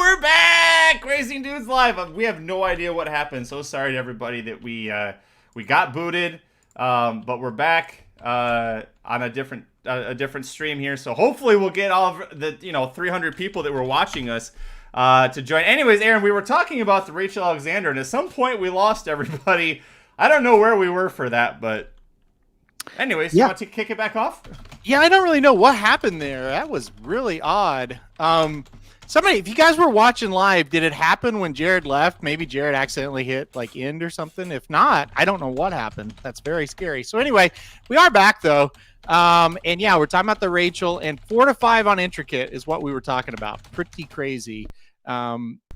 we're back! Racing Dudes Live. We have no idea what happened. So sorry to everybody that we got booted, but we're back on a different stream here. So hopefully we'll get all of the 300 people that were watching us to join. Anyways, Aaron, we were talking about the Rachel Alexandra, and at some point we lost everybody. I don't know where we were for that, but anyways, you want to kick it back off? Yeah, I don't really know what happened there. That was really odd. Somebody, if you guys were watching live, did it happen when Jared left? Maybe Jared accidentally hit like end or something. If not, I don't know what happened. That's very scary. So anyway, we are back though. And yeah, we're talking about the Rachel, and 4 to 5 on intricate is what we were talking about. Pretty crazy.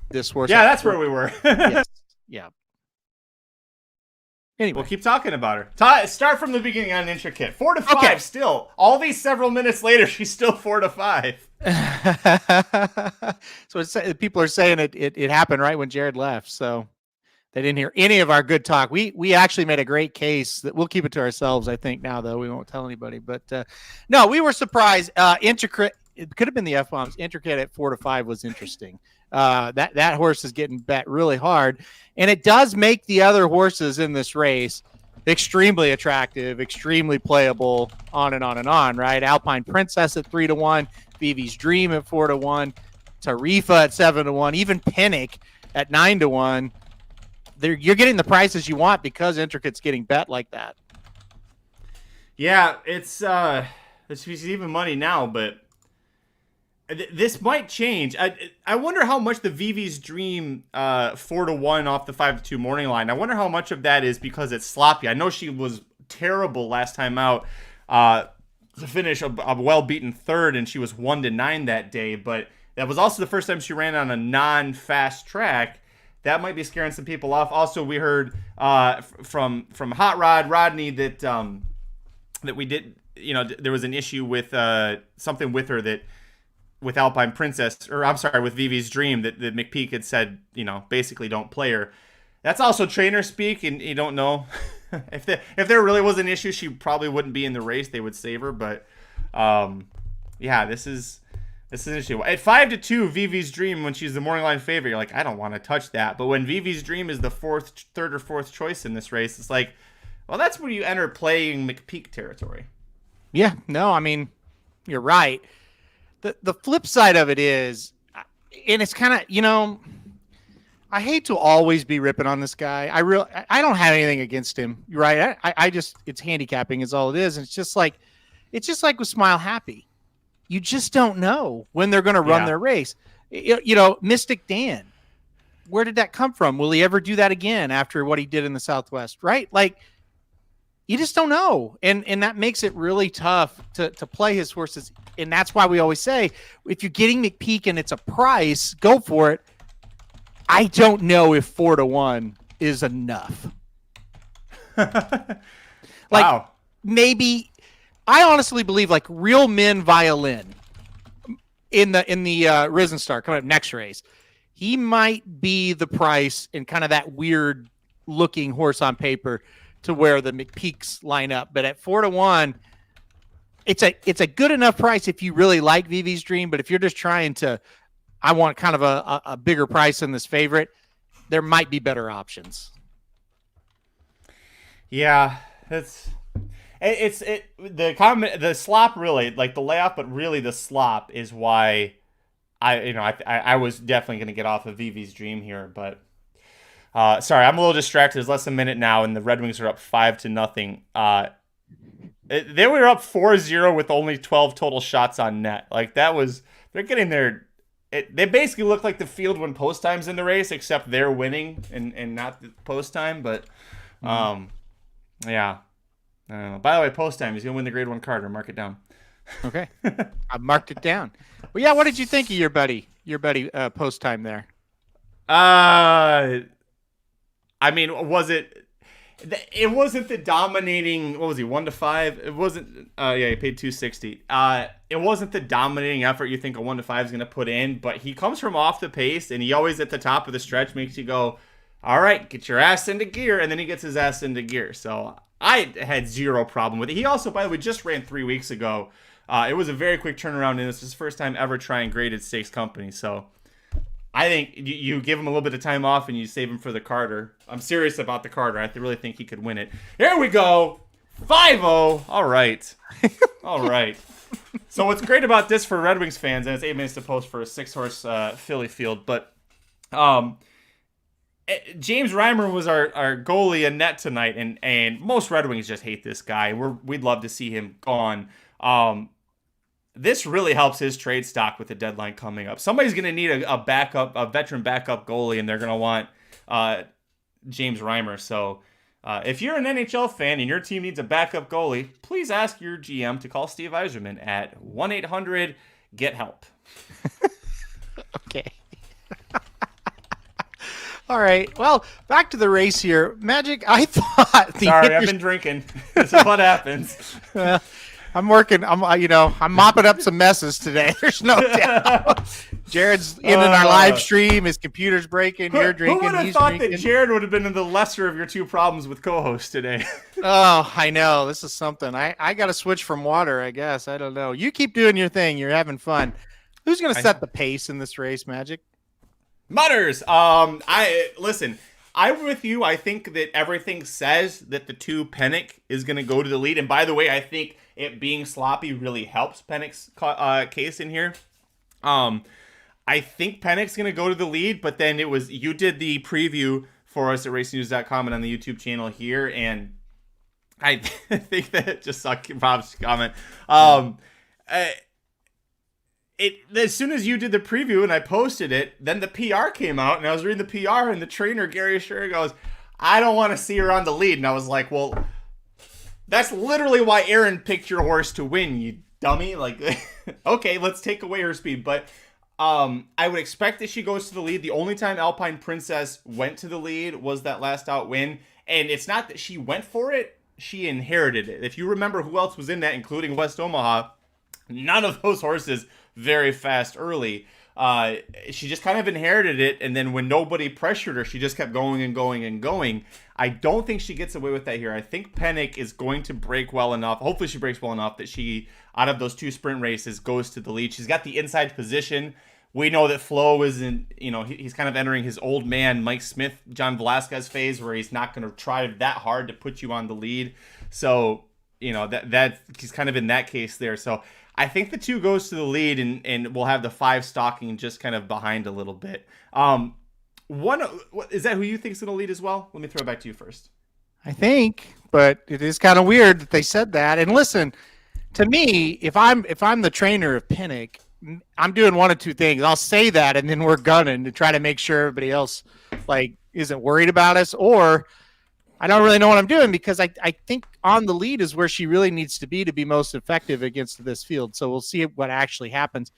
This horse. Yeah, that's where we were. Yes. Yeah. Anyway, we'll keep talking about her. Start from the beginning on intricate. 4 to 5 still. All these several minutes later, she's still 4 to 5. So people are saying it happened right when Jared left. So they didn't hear any of our good talk. We actually made a great case that we'll keep it to ourselves, I think, now, though. We won't tell anybody. But no, we were surprised. Intricate, it could have been the F-bombs. Intricate at 4 to 5 was interesting. That horse is getting bet really hard, and it does make the other horses in this race extremely attractive, extremely playable, on and on and on, right? Alpine Princess at 3 to 1, Vivi's Dream at 4 to 1, Tarifa at 7 to 1, even Pinnock at 9 to 1. You're getting the prices you want because Intricate's getting bet like that. Yeah, it's even money now, but this might change. I wonder how much the Vivi's Dream 4 to 1 off the 5 to 2 morning line. I wonder how much of that is because it's sloppy. I know she was terrible last time out to finish a well-beaten third, and she was 1 to 9 that day. But that was also the first time she ran on a non-fast track. That might be scaring some people off. Also, we heard from Hot Rod Rodney that we did. There was an issue with something with her that. With Alpine Princess, or I'm sorry, with Vivi's Dream, that McPeak had said, basically don't play her. That's also trainer speak, and you don't know. if there really was an issue, she probably wouldn't be in the race. They would save her, but yeah, this is an issue. At 5 to 2, Vivi's Dream, when she's the morning line favorite, you're like, I don't want to touch that. But when Vivi's Dream is the third or fourth choice in this race, it's like, well, that's where you enter playing McPeak territory. Yeah, no, I mean, you're right. The flip side of it is, and it's kind of, I hate to always be ripping on this guy. I don't have anything against him, right? I just, it's handicapping is all it is. And it's just like with Smile Happy. You just don't know when they're going to run their race. Mystic Dan, where did that come from? Will he ever do that again after what he did in the Southwest, right? Like, you just don't know. And that makes it really tough to play his horses. And that's why we always say, if you're getting McPeak and it's a price, go for it. I don't know if 4 to 1 is enough. Wow. Maybe, I honestly believe like Real Men Violin in the Risen Star coming up next race, he might be the price in kind of that weird looking horse on paper to where the McPeaks line up. But at 4 to 1, it's a good enough price if you really like Vivi's Dream. But if you're just trying to, I want kind of a bigger price than this favorite, there might be better options. Yeah, the slop really, like the layoff, but really the slop is why I was definitely going to get off of Vivi's Dream here, but sorry, I'm a little distracted. There's less than a minute now, and the Red Wings are up 5-0. They were up 4-0 with only 12 total shots on net. Like they're getting their. They basically look like the field when post time's in the race, except they're winning and not the post time. But yeah. I don't know. By the way, post time, he's gonna win the Grade 1 Carter. Mark it down. Okay, I marked it down. Well, yeah. What did you think of your buddy post time there? I mean, was it? It wasn't the dominating. What was he? 1 to 5. It wasn't. Yeah, he paid $260. It wasn't the dominating effort you think a 1 to 5 is going to put in, but he comes from off the pace, and he always at the top of the stretch makes you go, all right, get your ass into gear, and then he gets his ass into gear. So I had zero problem with it. He also, by the way, just ran 3 weeks ago. It was a very quick turnaround, and it's his first time ever trying graded stakes company. So I think you give him a little bit of time off and you save him for the Carter. I'm serious about the Carter. I really think he could win it. Here we go. 5-0. All right. All right. So what's great about this for Red Wings fans, and it's 8 minutes to post for a 6-horse Philly field, but James Reimer was our goalie in net tonight, and most Red Wings just hate this guy. We'd love to see him gone. This really helps his trade stock with the deadline coming up. Somebody's going to need a veteran backup goalie, and they're going to want James Reimer. So if you're an NHL fan and your team needs a backup goalie, please ask your GM to call Steve Yzerman at 1-800-GET-HELP. Okay. All right. Well, back to the race here. Magic, I thought... Sorry, I've been drinking. This is what happens. I'm working. I'm mopping up some messes today. There's no doubt. Jared's in our live stream. His computer's breaking. You're drinking. Who would have thought that Jared would have been in the lesser of your two problems with co-host today? Oh, I know. This is something. I got to switch from water, I guess. I don't know. You keep doing your thing. You're having fun. Who's going to set the pace in this race, Magic? Mutters. Listen. I'm with you. I think that everything says that the 2 Pennick is going to go to the lead. And by the way, I think it being sloppy really helps Pennick's case in here. I think Pennick's going to go to the lead, but then you did the preview for us at racenews.com and on the YouTube channel here, and I think that just saw Rob's comment. As soon as you did the preview and I posted it, then the PR came out, and I was reading the PR, and the trainer, Gary Sher, goes, I don't want to see her on the lead. And I was like, well, that's literally why Aaron picked your horse to win, you dummy. Like, okay, let's take away her speed. But I would expect that she goes to the lead. The only time Alpine Princess went to the lead was that last out win. And it's not that she went for it, she inherited it. If you remember who else was in that, including West Omaha, none of those horses very fast early. She just kind of inherited it, and then when nobody pressured her, she just kept going and going and going. I don't think she gets away with that here. I think Pennick is going to break well enough. Hopefully she breaks well enough that she, out of those 2 sprint races, goes to the lead. She's got the inside position. We know that Flo is he's kind of entering his old man Mike Smith, John Velasquez phase, where he's not going to try that hard to put you on the lead. So, that he's kind of in that case there. So I think the 2 goes to the lead, and we'll have the 5 stalking just kind of behind a little bit. Is that who you think is going to lead as well? Let me throw it back to you first. I think, but it is kind of weird that they said that. And listen, to me, if I'm the trainer of Pennick, I'm doing one of 2 things. I'll say that, and then we're gunning to try to make sure everybody else isn't worried about us, or I don't really know what I'm doing, because I think on the lead is where she really needs to be most effective against this field. So we'll see what actually happens.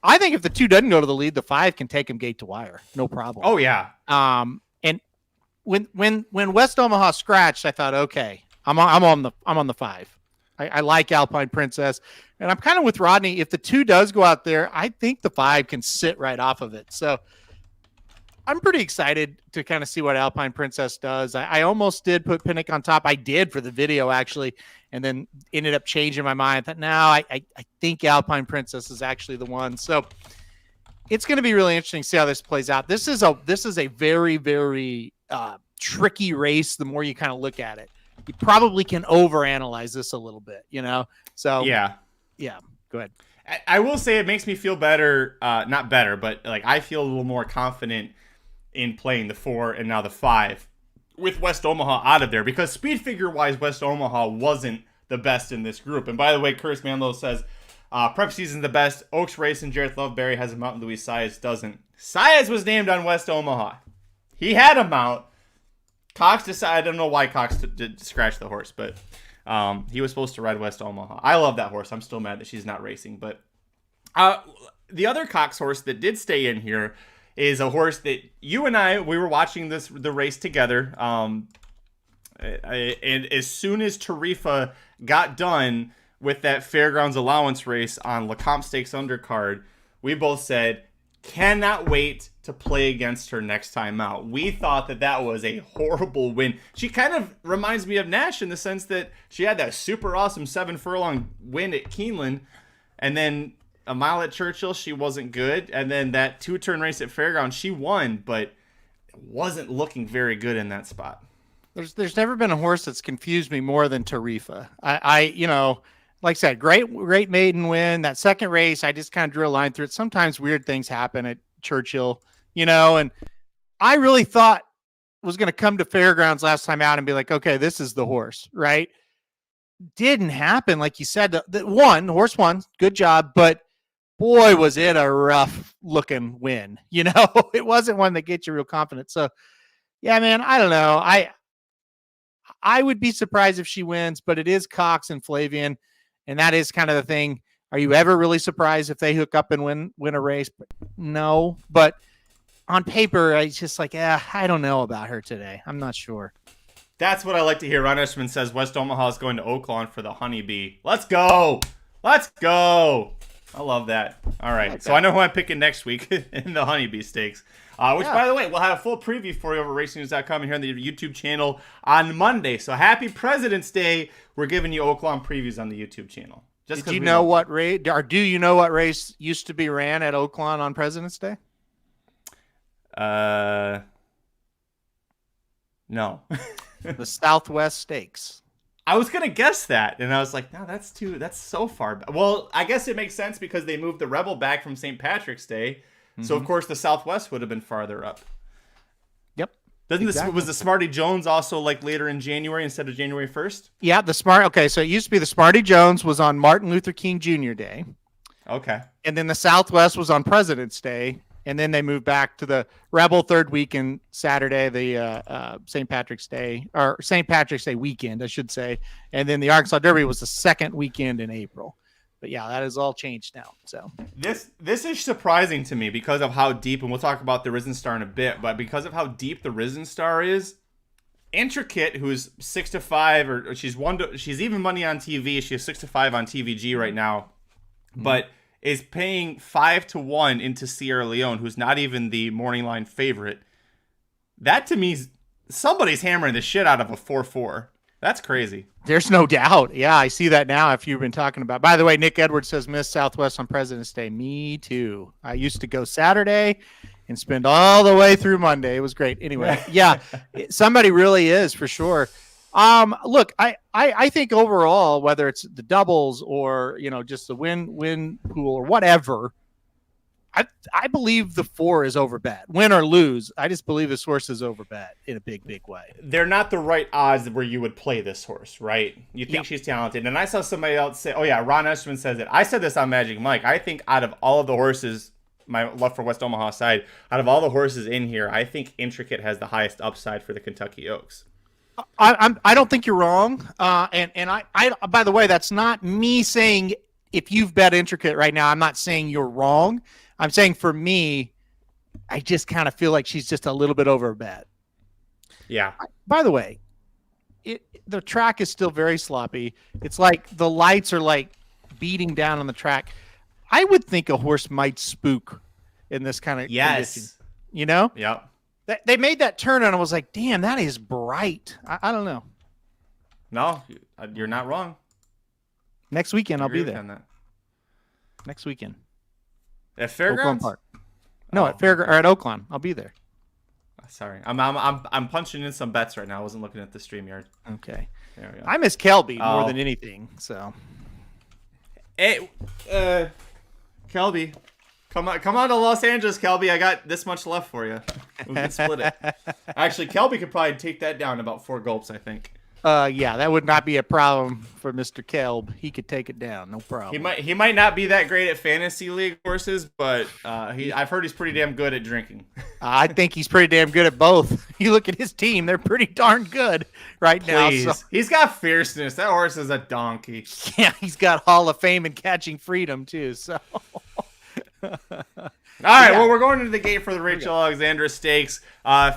I think if the 2 doesn't go to the lead, the 5 can take him gate to wire, no problem. Oh yeah. And when West Omaha scratched, I thought, okay, I'm on the 5. I like Alpine Princess, and I'm kind of with Rodney. If the 2 does go out there, I think the 5 can sit right off of it. So I'm pretty excited to kind of see what Alpine Princess does. I almost did put Pennick on top. I did for the video, actually, and then ended up changing my mind. I thought, no, I think Alpine Princess is actually the one. So it's going to be really interesting to see how this plays out. This is a very, very tricky race the more you kind of look at it. You probably can overanalyze this a little bit, So yeah, go ahead. I will say it makes me feel better, not better, but I feel a little more confident in playing the 4 and now the 5 with West Omaha out of there, because speed figure wise, West Omaha wasn't the best in this group. And by the way, Curtis Manlow says prep season's the best. Oaks Racing, Jareth Loveberry has a mount, Luis Saez doesn't. Saez was named on West Omaha. He had a mount. Cox decided, I don't know why Cox did scratch the horse, but he was supposed to ride West Omaha. I love that horse. I'm still mad that she's not racing. But the other Cox horse that did stay in here is a horse that you and we were watching the race together. And as soon as Tarifa got done with that Fairgrounds allowance race on Lecomte Stakes undercard, we both said, cannot wait to play against her next time out. We thought that was a horrible win. She kind of reminds me of Nash in the sense that she had that super awesome 7 furlong win at Keeneland, and then a mile at Churchill, she wasn't good. And then that 2-turn race at Fairgrounds, she won, but wasn't looking very good in that spot. There's never been a horse that's confused me more than Tarifa. I like I said, great maiden win. That second race, I just kind of drew a line through it. Sometimes weird things happen at Churchill, and I really thought was going to come to Fairgrounds last time out and be like, okay, this is the horse, right? Didn't happen. Like you said, the horse won, good job, but boy, was it a rough looking win. It wasn't one that gets you real confident. So yeah, man, I don't know. I would be surprised if she wins, but it is Cox and Flavian. And that is kind of the thing. Are you ever really surprised if they hook up and win a race? No, but on paper, it's just like, I don't know about her today. I'm not sure. That's what I like to hear. Ron Eschman says West Omaha is going to Oaklawn for the Honeybee. Let's go. Let's go. I love that. All right. So I know who I'm picking next week in the Honeybee Stakes. Which, by the way, we'll have a full preview for you over racingnews.com and here on the YouTube channel on Monday. So happy President's Day. We're giving you Oaklawn previews on the YouTube channel. Did you know what race, or do you know what race used to be ran at Oaklawn on President's Day? No. The Southwest Stakes. I was gonna guess that, and I was like, no, that's so far back. Well, I guess it makes sense because they moved the Rebel back from St. Patrick's Day. So, of course, the Southwest would have been farther up. Yep. Was the Smarty Jones also like later in January instead of January 1st? Yeah, okay, so it used to be the Smarty Jones was on Martin Luther King Jr. Day. Okay. And then the Southwest was on President's Day. And then they moved back to the Rebel third weekend Saturday, the St. Patrick's Day, or St. Patrick's Day weekend, I should say. And then the Arkansas Derby was the second weekend in April. But yeah, that has all changed now. So this is surprising to me because of how deep, and we'll talk about the Risen Star in a bit, but because of how deep the Risen Star is, Intricate, who's 6-5, or she's even money on TV. She has 6-5 on TVG right now, but is paying 5-1 into Sierra Leone, who's not even the morning line favorite. That to me, somebody's hammering the shit out of a 4-4. That's crazy. There's no doubt. Yeah, I see that now. If you've been talking about, by the way, Nick Edwards says miss Southwest on President's Day. Me too. I used to go Saturday and spend all the way through Monday. It was great. Anyway, yeah, somebody really is for sure. Look, I think overall, whether it's the doubles or just the win pool or whatever, I believe the 4 is overbet. Win or lose, I just believe this horse is overbet in a big way. They're not the right odds where you would play this horse, right? You think she's talented. And I saw somebody else say, oh yeah, Ron Eschman says it. I said this on Magic Mike. I think out of all of the horses, my love for West Omaha side, out of all the horses in here, I think Intricate has the highest upside for the Kentucky Oaks. I don't think you're wrong. And I by the way, that's not me saying if you've bet Intricate right now, I'm not saying you're wrong. I'm saying for me, I just kind of feel like she's just a little bit over bet. Yeah. By the way, the track is still very sloppy. It's like the lights are like beating down on the track. I would think a horse might spook in this kind of condition. Yep. They made that turn and I was like, damn, that is bright. I don't know. No, you're not wrong. Next weekend, I'll be there. Next weekend. At Fairgrounds? Park. No, at Fairgrounds or at Oaklawn. I'll be there. Sorry, I'm punching in some bets right now. I wasn't looking at the StreamYard. Okay. There we go. I miss Kelby more than anything. So. Hey, Kelby, come on to Los Angeles, Kelby. I got this much left for you. We can split it. Actually, Kelby could probably take that down in about 4 gulps, I think. Yeah, that would not be a problem for Mr. Kelb. He could take it down, no problem. He might not be that great at fantasy league horses, but I've heard he's pretty damn good at drinking. I think he's pretty damn good at both. You look at his team; they're pretty darn good right now. So. He's got fierceness. That horse is a donkey. Yeah, he's got Hall of Fame and Catching Freedom too. So. All right, well, we're going into the gate for the Rachel Alexandra Stakes.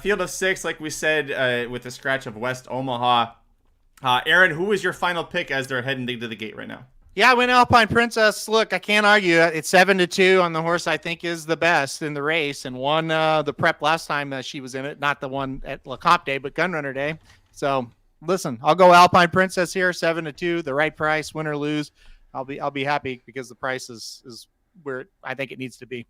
Field of 6, like we said, with the scratch of West Omaha. Aaron, who is your final pick as they're heading to the gate right now? Yeah, I went Alpine Princess. Look, I can't argue. It's 7-2 on the horse I think is the best in the race, and won the prep last time she was in it, not the one at Le Comte Day, but Gunrunner Day. So, listen, I'll go Alpine Princess here, 7-2, the right price, win or lose. I'll be happy because the price is where I think it needs to be.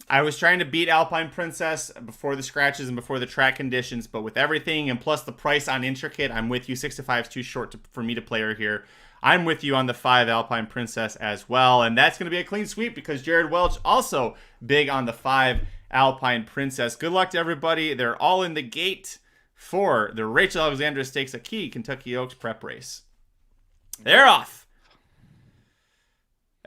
I was trying to beat Alpine Princess before the scratches and before the track conditions, but with everything and plus the price on Intricate, I'm with you. 6 to 5 is too short for me to play her here. I'm with you on the 5 Alpine Princess as well, and that's going to be a clean sweep because Jared Welch also big on the 5 Alpine Princess. Good luck to everybody. They're all in the gate for the Rachel Alexandra Stakes, a key Kentucky Oaks prep race. They're off.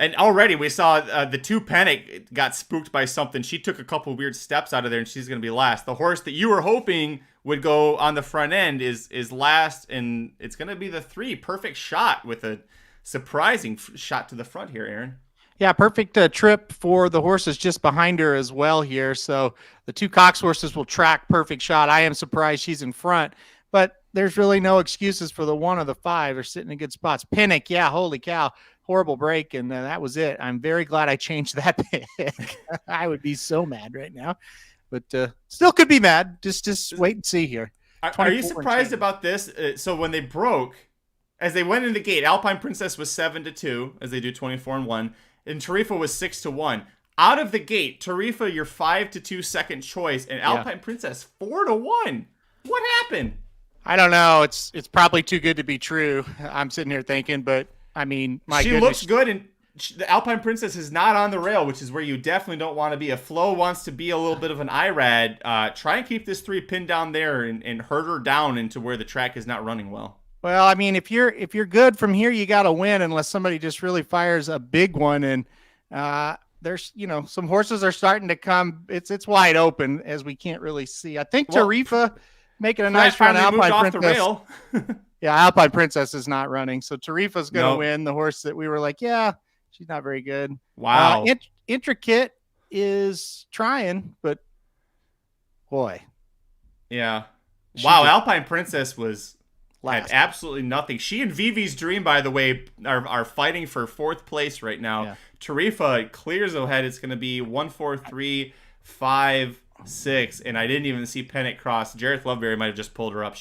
And already we saw the 2 Panic got spooked by something. She took a couple weird steps out of there, and she's going to be last. The horse that you were hoping would go on the front end is last, and it's going to be the 3. Perfect Shot with a surprising shot to the front here, Aaron. Yeah, perfect trip for the horses just behind her as well here. So the 2 Cox horses will track Perfect Shot. I am surprised she's in front, but there's really no excuses for the 1 or the 5. They're sitting in good spots. Pinnock, yeah, holy cow. Horrible break, and that was it. I'm very glad I changed that pick. I would be so mad right now, but still could be mad. Just wait and see here. Are you surprised about this? So when they broke, as they went in the gate, Alpine Princess was 7-2, as they do 24-1, and Tarifa was 6-1. Out of the gate, Tarifa, your 5-2 second choice, and Alpine Princess 4-1. What happened? I don't know. It's probably too good to be true. I'm sitting here thinking, but I mean, she looks good, and the Alpine Princess is not on the rail, which is where you definitely don't want to be. If Flo wants to be a little bit of an IRAD, try and keep this 3 pinned down there and herd her down into where the track is not running well. Well, I mean, if you're good from here, you got to win unless somebody just really fires a big one. And there's some horses are starting to come. It's wide open as we can't really see. I think Tarifa making a nice run. Alpine Princess. Yeah, Alpine Princess is not running, so Tarifa's going to win. The horse that we were like, yeah, she's not very good. Wow. Intricate is trying, but boy. Yeah. Wow, Alpine Princess had absolutely nothing. She and Vivi's Dream, by the way, are fighting for 4th place right now. Yeah. Tarifa clears ahead. It's going to be 1, 4, 3, 5, 6, and I didn't even see Pennant cross. Jareth Loveberry might have just pulled her up.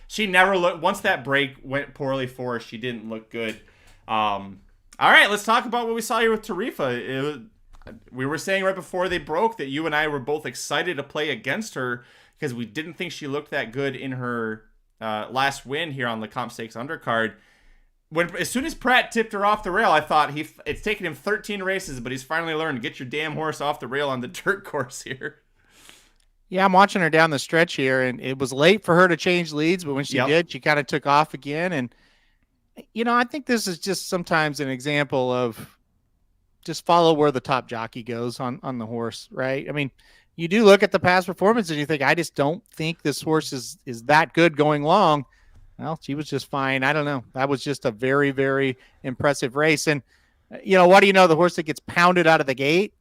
She never looked. Once that break went poorly for her, she didn't look good. All right, let's talk about what we saw here with Tarifa. We were saying right before they broke that you and I were both excited to play against her because we didn't think she looked that good in her last win here on the Comp Stakes undercard. As soon as Pratt tipped her off the rail, I thought it's taken him 13 races, but he's finally learned to get your damn horse off the rail on the dirt course here. Yeah, I'm watching her down the stretch here, and it was late for her to change leads, but when she did, she kind of took off again. And, I think this is just sometimes an example of just follow where the top jockey goes on the horse, right? I mean, you do look at the past performance and you think, I just don't think this horse is that good going long. Well, she was just fine. I don't know. That was just a very, very impressive race. And, what do you know? The horse that gets pounded out of the gate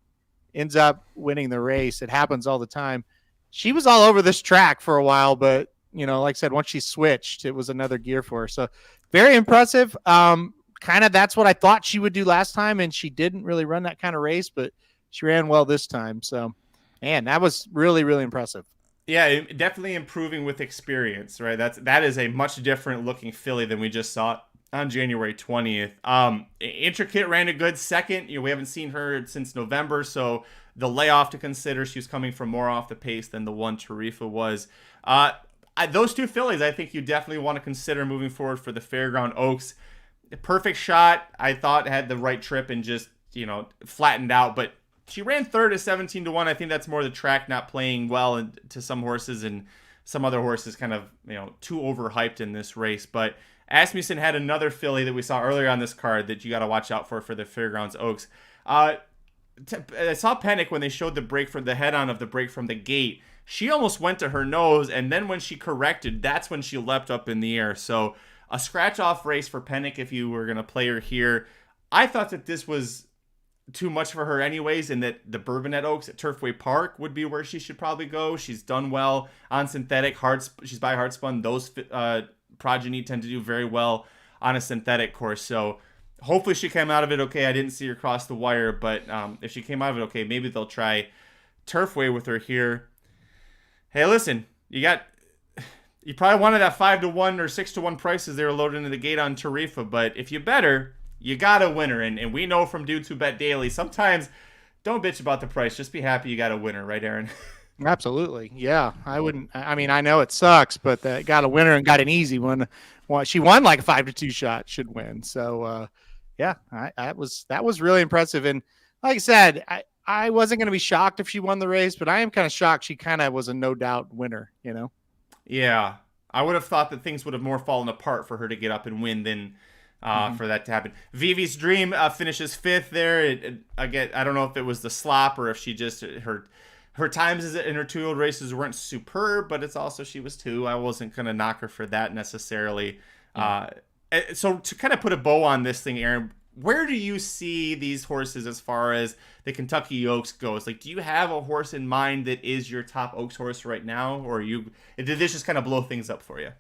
ends up winning the race. It happens all the time. She was all over this track for a while, but, like I said, once she switched, it was another gear for her. So very impressive. Kind of that's what I thought she would do last time, and she didn't really run that kind of race, but she ran well this time. So, man, that was really, really impressive. Yeah, definitely improving with experience, right? That is a much different looking filly than we just saw on January 20th. Intricate ran a good second. We haven't seen her since November, so the layoff to consider. She was coming from more off the pace than the one Tarifa was. Those 2 fillies, I think you definitely want to consider moving forward for the Fairground Oaks. Perfect Shot, I thought had the right trip and just, flattened out, but she ran 3rd at 17-1. I think that's more the track not playing well to some horses, and some other horses kind of, too overhyped in this race. But Asmussen had another filly that we saw earlier on this card that you got to watch out for the Fairgrounds Oaks. I saw Panic when they showed the break from the head-on of the break from the gate. She almost went to her nose, and then when she corrected, that's when she leapt up in the air. So a scratch-off race for Panic if you were going to play her here. I thought that this was too much for her anyways, and that the Bourbonnette Oaks at Turfway Park would be where she should probably go. She's done well on synthetic. She's by Hardspun. Those progeny tend to do very well on a synthetic course. So hopefully she came out of it okay. I didn't see her cross the wire, but if she came out of it okay, maybe they'll try Turfway with her here. Hey, listen, you probably wanted that 5-1 or 6-1 prices they were loaded into the gate on Tarifa, but if you bet her, you got a winner. And we know from dudes who bet daily, sometimes don't bitch about the price. Just be happy you got a winner, right, Aaron? Absolutely. Yeah. I wouldn't, I mean, I know it sucks, but got a winner and got an easy one. Well, she won like a 5-2 shot, should win. So, yeah, that was really impressive. And like I said, I wasn't going to be shocked if she won the race, but I am kind of shocked she kind of was a no doubt winner, you know? Yeah. I would have thought that things would have more fallen apart for her to get up and win than for that to happen. Vivi's Dream finishes 5th there. Again, I don't know if it was the slop or if she just her times in her 2-year-old races weren't superb, but it's also she was 2. I wasn't going to knock her for that necessarily. So to kind of put a bow on this thing, Aaron, where do you see these horses as far as the Kentucky Oaks goes? Like, do you have a horse in mind that is your top Oaks horse right now, or did this just kind of blow things up for you?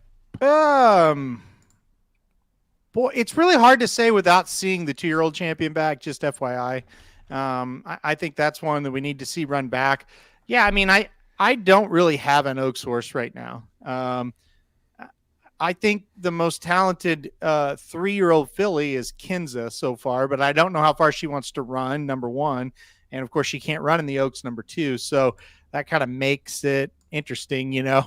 Boy, it's really hard to say without seeing the 2-year-old champion back. Just FYI, I think that's one that we need to see run back. Yeah, I mean, I don't really have an Oaks horse right now. I think the most talented 3-year-old filly is Kinza so far, but I don't know how far she wants to run, number one. And of course, she can't run in the Oaks, number 2. So that kind of makes it interesting, you know,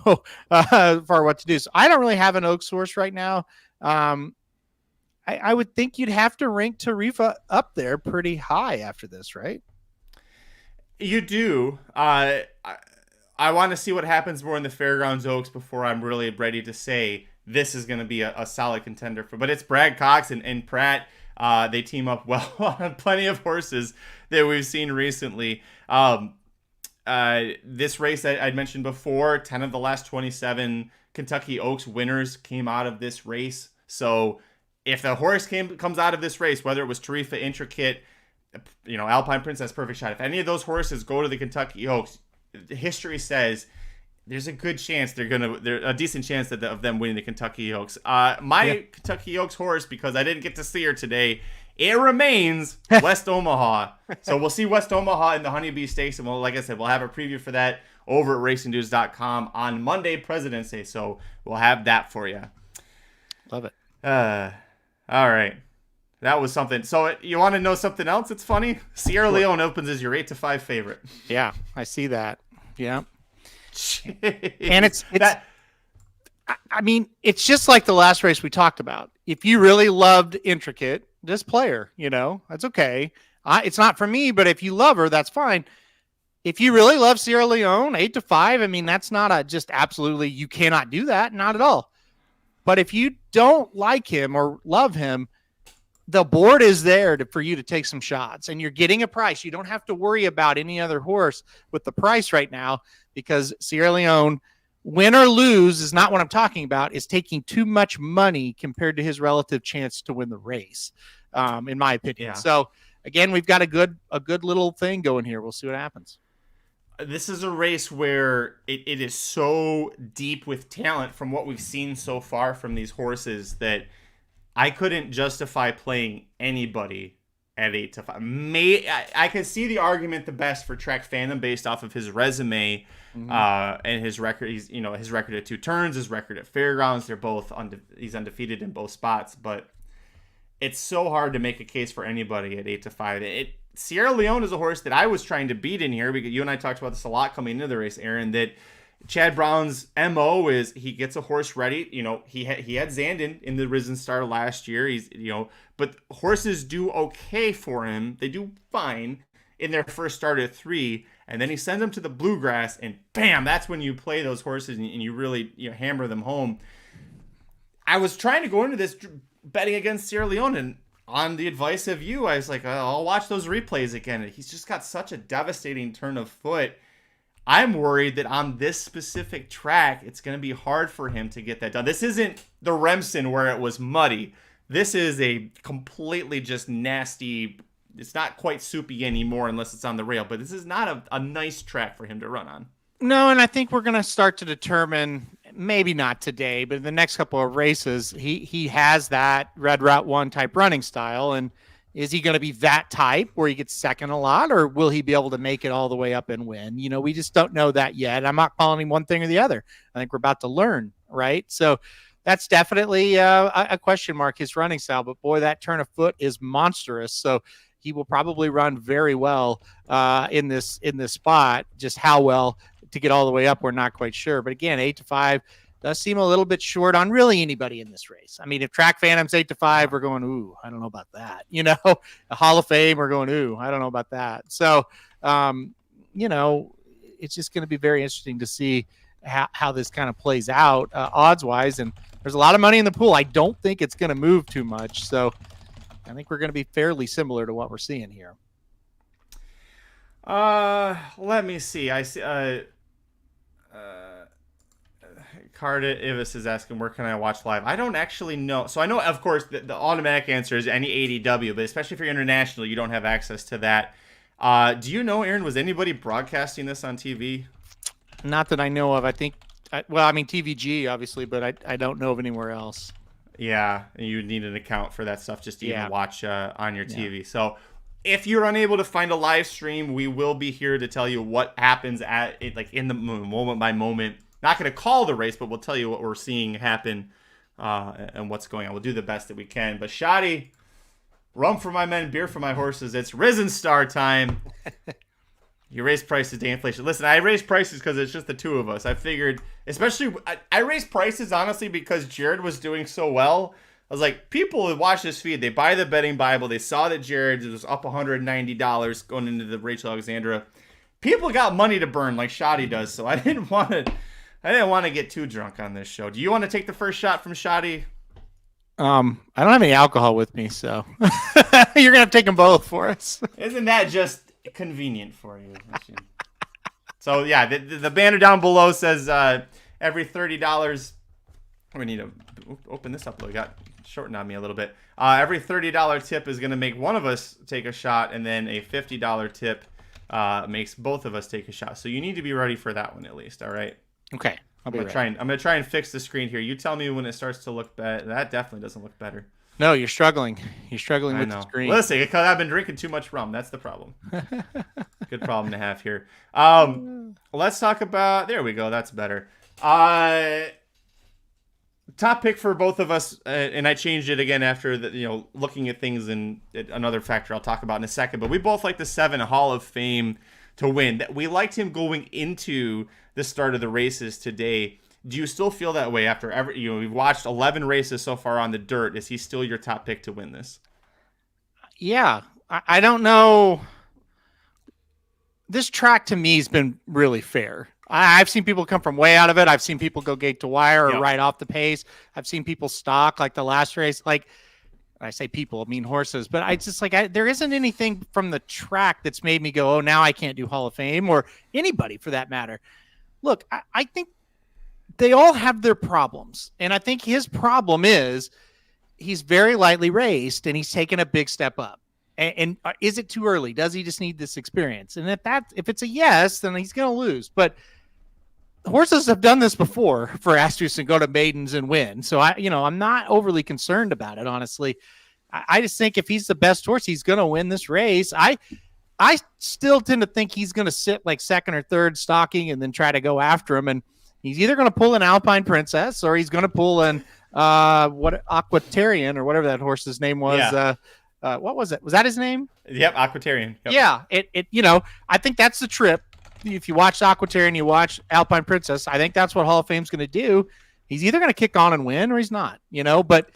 for what to do. So I don't really have an Oaks horse right now. I would think you'd have to rank Tarifa up there pretty high after this, right? You do. I want to see what happens more in the Fairgrounds Oaks before I'm really ready to say this is going to be a solid contender for. But it's Brad Cox and Pratt. They team up well on plenty of horses that we've seen recently. This race that I'd mentioned before, 10 of the last 27 Kentucky Oaks winners came out of this race. So if the horse comes out of this race, whether it was Tarifa, Intricate, Alpine Princess, Perfect Shot, if any of those horses go to the Kentucky Oaks, history says there's a good chance there's a decent chance of them winning the Kentucky Oaks. Kentucky Oaks horse, because I didn't get to see her today, it remains West Omaha. So we'll see West Omaha in the Honeybee Stakes, and like I said, we'll have a preview for that over at racingdudes.com on Monday, President's Day. So we'll have that for you. Love it. All right. That was something. So you want to know something else? It's funny. Sierra Leone opens as your 8-5 favorite. Yeah, I see that. Yeah. Jeez. And it's that. I mean, it's just like the last race we talked about. If you really loved Intricate, just play her, that's okay. It's not for me, but if you love her, that's fine. If you really love Sierra Leone, 8-5, I mean, that's not just absolutely, you cannot do that. Not at all. But if you don't like him or love him, the board is there for you to take some shots, and you're getting a price. You don't have to worry about any other horse with the price right now, because Sierra Leone, win or lose is not what I'm talking about, is taking too much money compared to his relative chance to win the race, in my opinion. Yeah. So again, we've got a good little thing going here. We'll see what happens. This is a race where it is so deep with talent from what we've seen so far from these horses that I couldn't justify playing anybody at 8-5. I could see the argument the best for Track Fandom based off of his resume and his record. He's his record at 2 turns, his record at Fairgrounds. They're both he's undefeated in both spots, but it's so hard to make a case for anybody at 8-5. Sierra Leone is a horse that I was trying to beat in here, because you and I talked about this a lot coming into the race, Aaron, that Chad Brown's MO is he gets a horse ready. He had Zandon in the Risen Star last year. But horses do okay for him. They do fine in their first start at 3, and then he sends them to the Bluegrass, and bam, that's when you play those horses and you really hammer them home. I was trying to go into this betting against Sierra Leone, and on the advice of you, I was like, I'll watch those replays again. And he's just got such a devastating turn of foot. I'm worried that on this specific track, it's going to be hard for him to get that done. This isn't the Remsen where it was muddy. This is a completely just nasty, it's not quite soupy anymore unless it's on the rail, but this is not a nice track for him to run on. No, and I think we're going to start to determine, maybe not today, but in the next couple of races, he has that Red Route 1 type running style. And is he going to be that type where he gets second a lot, or will he be able to make it all the way up and win? We just don't know that yet. I'm not calling him one thing or the other. I think we're about to learn, right? So that's definitely a question mark, his running style. But boy, that turn of foot is monstrous. So he will probably run very well in this spot. Just how well to get all the way up, we're not quite sure. But again, 8-5 does seem a little bit short on really anybody in this race. I mean, if Track Phantom's 8-5, we're going, ooh, I don't know about that. You know, a Hall of Fame, we're going, ooh, I don't know about that. So, you know, it's just going to be very interesting to see how this kind of plays out odds wise. And there's a lot of money in the pool. I don't think it's going to move too much. So I think we're going to be fairly similar to what we're seeing here. Let me see. I see. Carda Ivis is asking, where can I watch live? I don't actually know. So I know, of course, the automatic answer is any ADW, but especially if you're international, you don't have access to that. Do you know, Aaron, was anybody broadcasting this on TV? Not that I know of. I think, well, I mean, TVG, obviously, but I don't know of anywhere else. Yeah, and you would need an account for that stuff just to even watch on your TV. So if you're unable to find a live stream, we will be here to tell you what happens at it, like in the moment by moment. Not going to call the race, but we'll tell you what we're seeing happen and what's going on. We'll do the best that we can. But Shoddy, rum for my men, beer for my horses. It's Risen Star time. You raise prices to inflation. Listen, I raise prices because it's just the two of us. I figured, especially, I raised prices, honestly, because Jared was doing so well. I was like, people would watch this feed. They buy the betting Bible. They saw that Jared was up $190 going into the Rachel Alexandra. People got money to burn like Shoddy does, so I didn't want to get too drunk on this show. Do you want to take the first shot from Shoddy? I don't have any alcohol with me, so you're gonna have to take them both for us. Isn't that just convenient for you? So yeah, the banner down below says every $30. We need to open this up. It got shortened on me a little bit. Every $30 tip is gonna make one of us take a shot, and then a $50 tip makes both of us take a shot. So you need to be ready for that one at least. All right. Okay. I'm gonna try and fix the screen here. You tell me when it starts to look better. That definitely doesn't look better. No, you're struggling. You're struggling with the screen. Listen, because I've been drinking too much rum. That's the problem. Good problem to have here. Let's talk about. There we go. That's better. Top pick for both of us, and I changed it again after looking at things, and another factor I'll talk about in a second. But we both like the 7 Hall of Fame to win. We liked him going into the start of the races today. Do you still feel that way after we've watched 11 races so far on the dirt? Is he still your top pick to win this? Yeah, I don't know. This track to me has been really fair. I've seen people come from way out of it. I've seen people go gate to wire or right off the pace. I've seen people stock like the last race. Like, I say people, I mean horses. But I just there isn't anything from the track that's made me go, oh, now I can't do Hall of Fame, or anybody for that matter. Look, I think they all have their problems. And I think his problem is he's very lightly raced and he's taken a big step up. And is it too early? Does he just need this experience? And if it's a yes, then he's going to lose. But horses have done this before for Astros and go to maidens and win. So I'm not overly concerned about it, honestly. I just think if he's the best horse, he's going to win this race. I still tend to think he's going to sit like second or third stocking and then try to go after him. And he's either going to pull an Alpine Princess or he's going to pull an Aquatarian or whatever that horse's name was. Yeah. What was it? Was that his name? Yep, Aquatarian. Yep. Yeah, I think that's the trip. If you watch Aquatarian, you watch Alpine Princess, I think that's what Hall of Fame's going to do. He's either going to kick on and win or he's not, but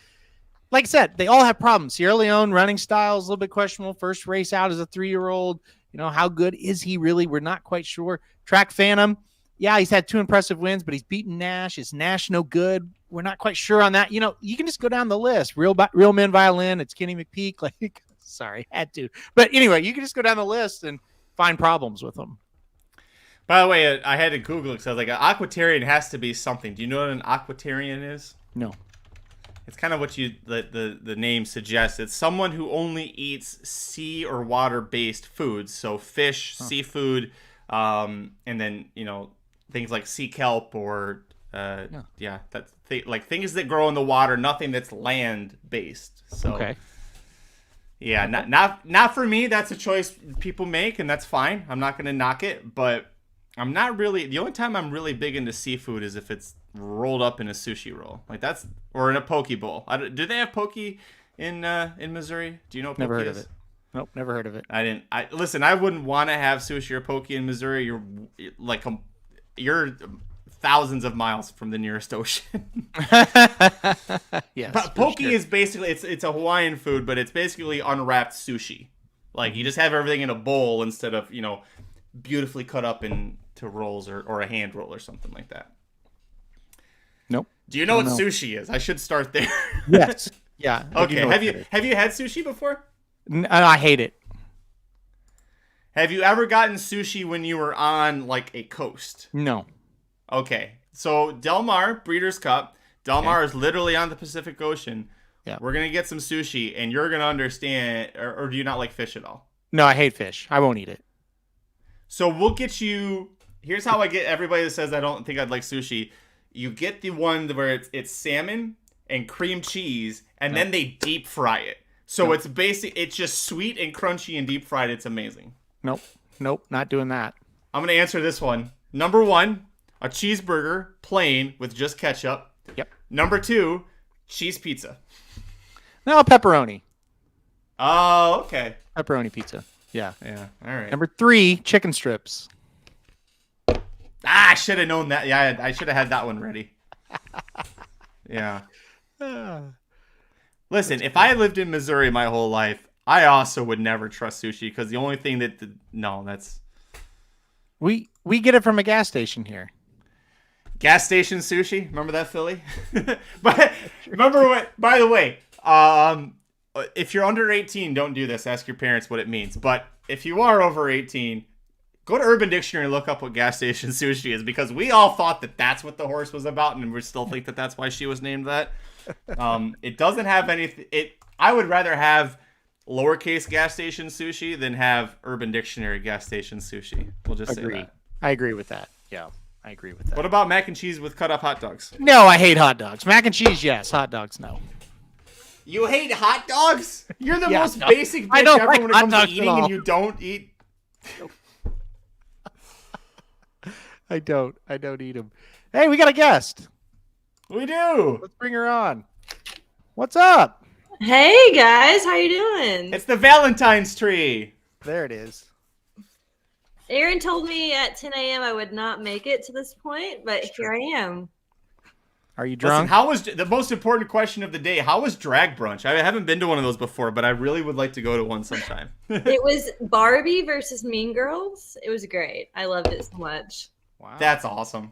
like I said, they all have problems. Sierra Leone running style is a little bit questionable. First race out as a 3-year-old. How good is he really? We're not quite sure. Track Phantom. Yeah, he's had 2 impressive wins, but he's beaten Nash. Is Nash no good? We're not quite sure on that. You can just go down the list. Real Men Violin. It's Kenny McPeak. Sorry, had to. But anyway, you can just go down the list and find problems with them. By the way, I had to Google it because I was like, an Aquatarian has to be something. Do you know what an Aquatarian is? No. It's kind of what the name suggests. It's someone who only eats sea or water-based foods, so fish, seafood, and then things like sea kelp or things that grow in the water, nothing that's land-based. So, okay. Yeah, not for me. That's a choice people make, and that's fine. I'm not going to knock it, but I'm not really. The only time I'm really big into seafood is if it's rolled up in a sushi roll, like that's or in a poke bowl. Do they have poke in Missouri? Do you know what Never poke heard of is? it. Nope, never heard of it. I didn't. I listen. I wouldn't want to have sushi or poke in Missouri. You're thousands of miles from the nearest ocean. Yes. But poke is basically it's a Hawaiian food, but it's basically unwrapped sushi. Like you just have everything in a bowl instead of beautifully cut up into rolls or a hand roll or something like that. Nope. Do you know what sushi is? I should start there. Yes. Yeah. Okay. Have you had sushi before? I hate it. Have you ever gotten sushi when you were on like a coast? No. Okay. So Del Mar, Breeders' Cup. Del Mar is literally on the Pacific Ocean. Yeah. We're going to get some sushi and you're going to understand, or do you not like fish at all? No, I hate fish. I won't eat it. So we'll get you, here's how I get everybody that says I don't think I'd like sushi. You get the one where it's salmon and cream cheese and then they deep fry it. So it's just sweet and crunchy and deep fried. It's amazing. Nope, not doing that. I'm going to answer this one. Number 1, a cheeseburger plain with just ketchup. Yep. Number 2, cheese pizza. No, pepperoni. Oh, okay. Pepperoni pizza. Yeah. Yeah. All right. Number 3, chicken strips. I should have known that. Yeah, I should have had that one ready. Yeah. Listen, if I lived in Missouri my whole life, I also would never trust sushi because the only thing that's We get it from a gas station here. gas station sushi. Remember that, Philly? But remember what? By the way, if you're under 18, don't do this. Ask your parents what it means. But if you are over 18, go to Urban Dictionary and look up what gas station sushi is because we all thought that that's what the horse was about, and we still think that that's why she was named that. It doesn't have anything. I would rather have lowercase gas station sushi than have Urban Dictionary gas station sushi. We'll just say that. I agree with that. Yeah, I agree with that. What about mac and cheese with cut up hot dogs? No, I hate hot dogs. Mac and cheese, yes. Hot dogs, no. You hate hot dogs? You're the most no. basic I bitch don't ever like when it hot comes to dogs at eating all. and you don't eat. I don't eat them. Hey, we got a guest. We do. Let's bring her on. What's up? Hey guys, how you doing? It's the Valentine's tree. There it is. Aaron told me at 10 a.m. I would not make it to this point, but here I am. Are you Listen, drunk? how was the most important question of the day? How was drag brunch? I haven't been to one of those before, but I really would like to go to one sometime. It was Barbie versus Mean Girls. It was great. I loved it so much. Wow. That's awesome.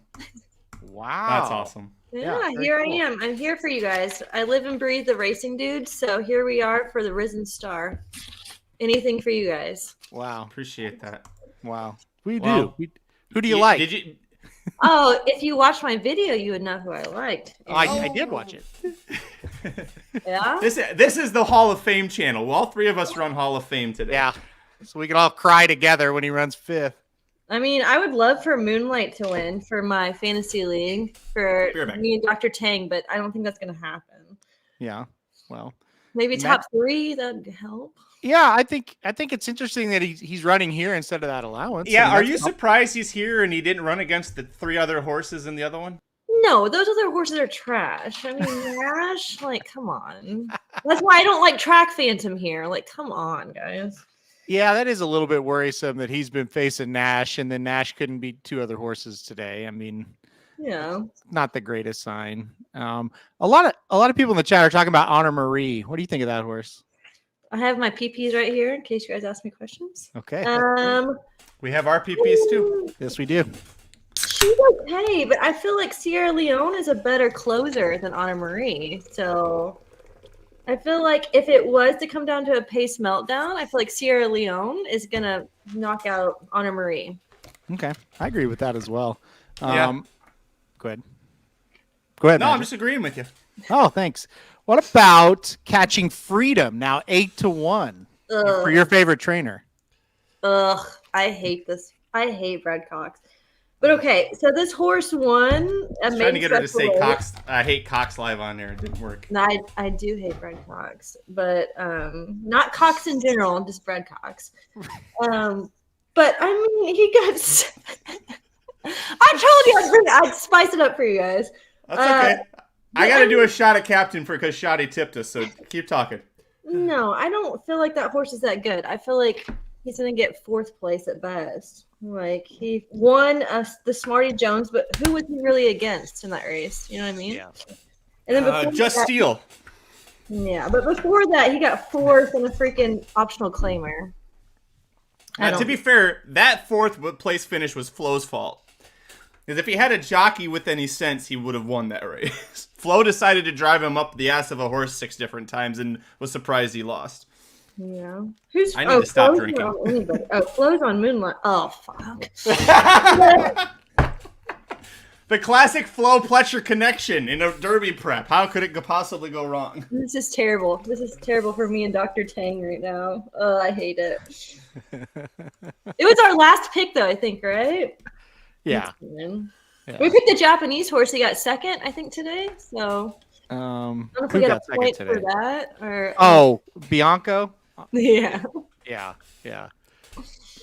Wow. That's awesome. Yeah, very here cool. I am. I'm here for you guys. I live and breathe the racing dude, so here we are for the risen star. Anything for you guys. Wow. Appreciate that. Wow. We Wow. do. Who do you like? Did you? Oh, if you watched my video, you would know who I liked. I did watch it. Yeah? This is the Hall of Fame channel. All three of us run Hall of Fame today. Yeah. So we can all cry together when he runs 5th. I mean, I would love for Moonlight to win for my fantasy league for Be right back. me and Dr. Tang, but I don't think that's going to happen. Yeah. Well. Maybe top 3, that'd help. Yeah, I think it's interesting that he's running here instead of that allowance. Yeah, I mean, are that's you surprised he's here and he didn't run against the 3 other horses in the other one? No, those other horses are trash. I mean, Nash, like, come on. That's why I don't like Track Phantom here. Like, come on, guys. Yeah, that is a little bit worrisome that he's been facing Nash and then Nash couldn't beat 2 other horses today. I mean, Yeah. not the greatest sign. A lot of people in the chat are talking about Honor Marie. What do you think of that horse? I have my PPs right here in case you guys ask me questions. Okay. We have our PPs too. Yes, we do. She's okay, but I feel like Sierra Leone is a better closer than Anna Marie. So I feel like if it was to come down to a pace meltdown, I feel like Sierra Leone is going to knock out Anna Marie. Okay. I agree with that as well. Yeah. Go ahead. Go ahead. No, Magic. I'm just agreeing with you. Oh, thanks. What about Catching Freedom? Now 8-1 for your favorite trainer. Ugh, I hate this. I hate Brad Cox. But okay, so this horse won. I was trying to get her to say Cox. I hate Cox live on there. It didn't work. No, I do hate Brad Cox, but not Cox in general, just Brad Cox. But I mean, told you I'd spice it up for you guys. That's okay. I got to do a shot at captain because Shoddy tipped us, so keep talking. No, I don't feel like that horse is that good. I feel like he's going to get 4th place at best. Like, he won the Smarty Jones, but who was he really against in that race? You know what I mean? Yeah. And then before Just that, Steele. Yeah, but before that, he got 4th in a freaking optional claimer. To be fair, that 4th place finish was Flo's fault. Because if he had a jockey with any sense, he would have won that race. Flo decided to drive him up the ass of a horse 6 different times and was surprised he lost. Yeah. I need to stop Flo's drinking. on anybody. Flo's on Moonlight. Oh, fuck. The classic Flo Pletcher connection in a derby prep. How could it possibly go wrong? This is terrible. This is terrible for me and Dr. Tang right now. Oh, I hate it. It was our last pick, though, I think, right? Yeah. Yeah. We picked the Japanese horse. He got 2nd, I think, today. So I don't know if we got a point for that. Or Bianco? Yeah. Yeah. Yeah.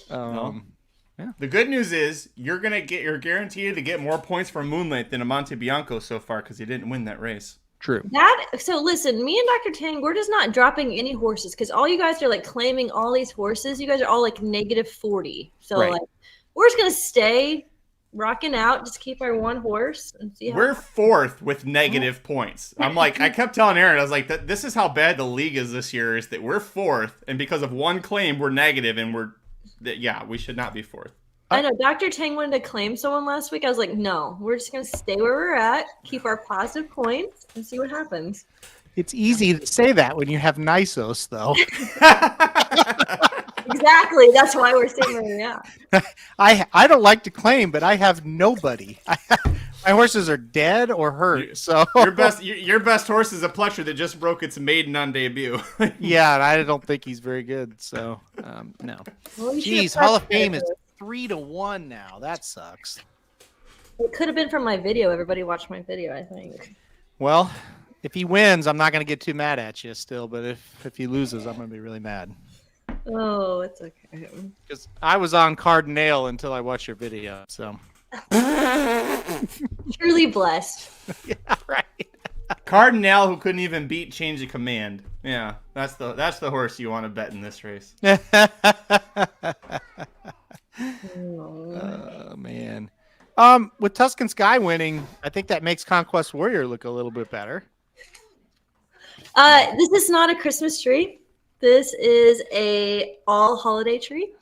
Yeah. The good news is you're guaranteed to get more points from Moonlight than Amante Bianco so far because he didn't win that race. True. So listen, me and Dr. Tang, we're just not dropping any horses because all you guys are like claiming all these horses. You guys are all like -40. So right. like we're just gonna stay rocking out, just keep our one horse and see how we're 4th with negative points. I'm like, I kept telling Aaron, I was like, this is how bad the league is this year, is that we're 4th, and because of one claim, we're negative, and we should not be 4th. I know Dr. Tang wanted to claim someone last week. I was like, no, we're just gonna stay where we're at, keep our positive points, and see what happens. It's easy to say that when you have Nisos, though. Exactly. That's why we're staying where we're at. I don't like to claim, but I have nobody. My horses are dead or hurt. So your best horse is a Pletcher that just broke its maiden on debut. Yeah, and I don't think he's very good. So no. Well, Jeez, Hall of Fame is 3-1 now. That sucks. It could have been from my video. Everybody watched my video, I think. Well, if he wins, I'm not going to get too mad at you still. But if he loses, I'm going to be really mad. Oh, it's okay. Because I was on Cardinale until I watched your video. So truly blessed. Yeah, right. Cardinale, who couldn't even beat Change of Command. Yeah, that's the horse you want to bet in this race. Oh man. With Tuscan Sky winning, I think that makes Conquest Warrior look a little bit better. This is not a Christmas tree. This is a all holiday tree.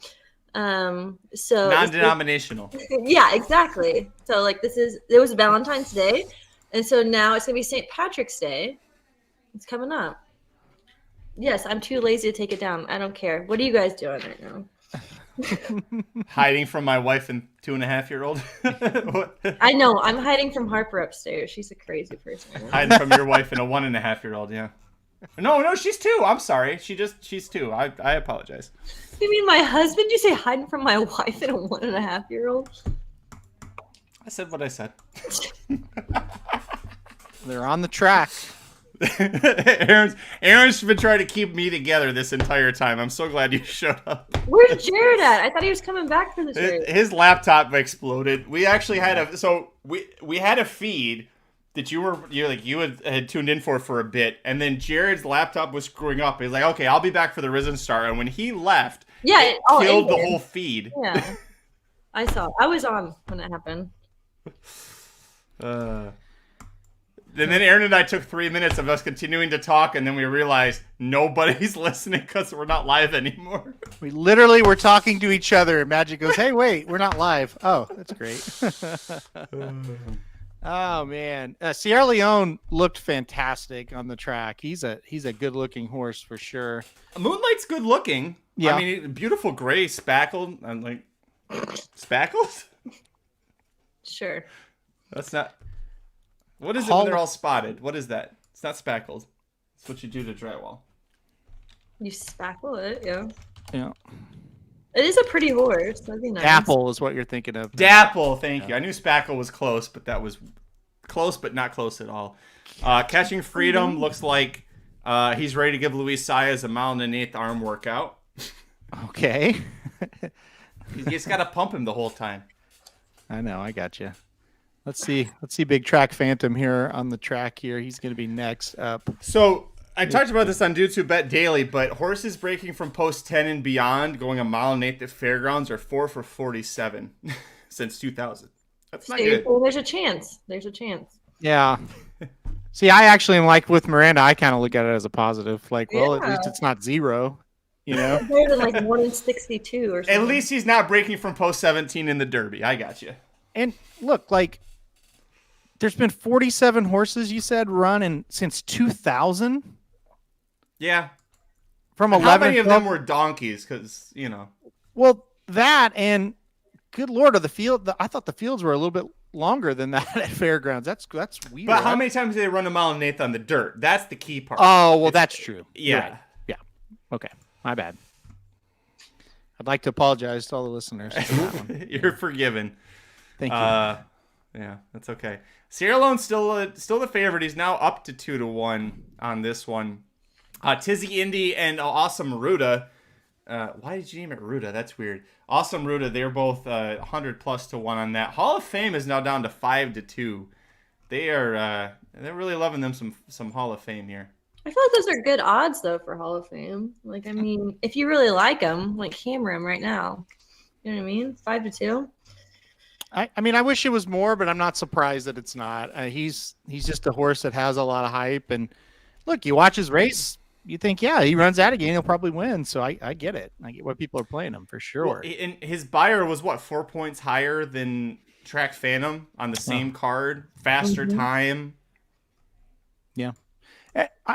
So non-denominational. Yeah, exactly. So like it was Valentine's Day, and so now it's gonna be St. Patrick's Day. It's coming up. Yes, I'm too lazy to take it down. I don't care. What are you guys doing right now? Hiding from my wife and 2.5-year-old. I know. I'm hiding from Harper upstairs. She's a crazy person. Hiding from your wife and a 1.5-year-old. Yeah. No, she's 2. I'm sorry. She's 2. I apologize. You mean my husband? You say hiding from my wife and a 1.5-year-old? I said what I said. They're on the track. Aaron's been trying to keep me together this entire time. I'm so glad you showed up. Where's Jared at? I thought he was coming back for this race. His laptop exploded. We actually had we had a feed that you had tuned in for a bit, and then Jared's laptop was screwing up. He's like, okay, I'll be back for the Risen Star, and when he left, it killed the whole feed. Yeah, I saw. I was on when it happened. And then Aaron and I took 3 minutes of us continuing to talk, and then we realized nobody's listening because we're not live anymore. We literally were talking to each other, and Magic goes, hey, wait, we're not live. Oh, that's great. Oh, man. Sierra Leone looked fantastic on the track. He's a good-looking horse for sure. Moonlight's good-looking. Yeah. I mean, beautiful gray, spackled. I'm like, spackled? Sure. That's not... What is it when they're all spotted? What is that? It's not spackled. It's what you do to drywall. You spackle it, yeah. Yeah. It is a pretty horse. That'd be nice. Dapple is what you're thinking of. Dapple, thank you. I knew spackle was close, but that was close, but not close at all. Catching Freedom looks like he's ready to give Luis Saez a 1.125 arm workout. Okay. You just got to pump him the whole time. I know. I got you. Let's see Big Track Phantom here on the track here. He's going to be next up. So I talked about this on Dudes Who Bet Daily, but horses breaking from post 10 and beyond, going a mile and 8 at fairgrounds, are 4 for 47 since 2000. That's not good. Well, there's a chance. Yeah. See, I actually am like with Miranda. I kind of look at it as a positive. Like, well, at least it's not 0. You know, better than like 1 in 62 or something. At least he's not breaking from post 17 in the Derby. I got you. And look, like, there's been 47 horses, you said, run since 2000? Yeah. From and 11. How many of them were donkeys? Because, you know. Well, that and good Lord of the field. I thought the fields were a little bit longer than that at fairgrounds. That's weird. But how many times did they run a mile and 8 on the dirt? That's the key part. Oh, well, that's true. Yeah. Right. Yeah. Okay. My bad. I'd like to apologize to all the listeners for that one. You're forgiven. Thank you. Yeah, that's okay. Sierra Leone's still the favorite. He's now up to 2-1 on this one. Tizzy Indy and Awesome Ruda. Why did you name it Ruda? That's weird. Awesome Ruda. They're both 100 plus to 1 on that. Hall of Fame is now down to 5-2. They're really loving them some Hall of Fame here. I feel like those are good odds though for Hall of Fame. Like, I mean, if you really like them, like hammer them right now. You know what I mean? 5-2. I mean, I wish it was more, but I'm not surprised that it's not. He's just a horse that has a lot of hype. And look, you watch his race, you think, yeah, he runs out again, he'll probably win. So I get it. I get why people are playing him for sure. Well, and his buyer was 4 points higher than Track Phantom on the same card, faster time. Yeah.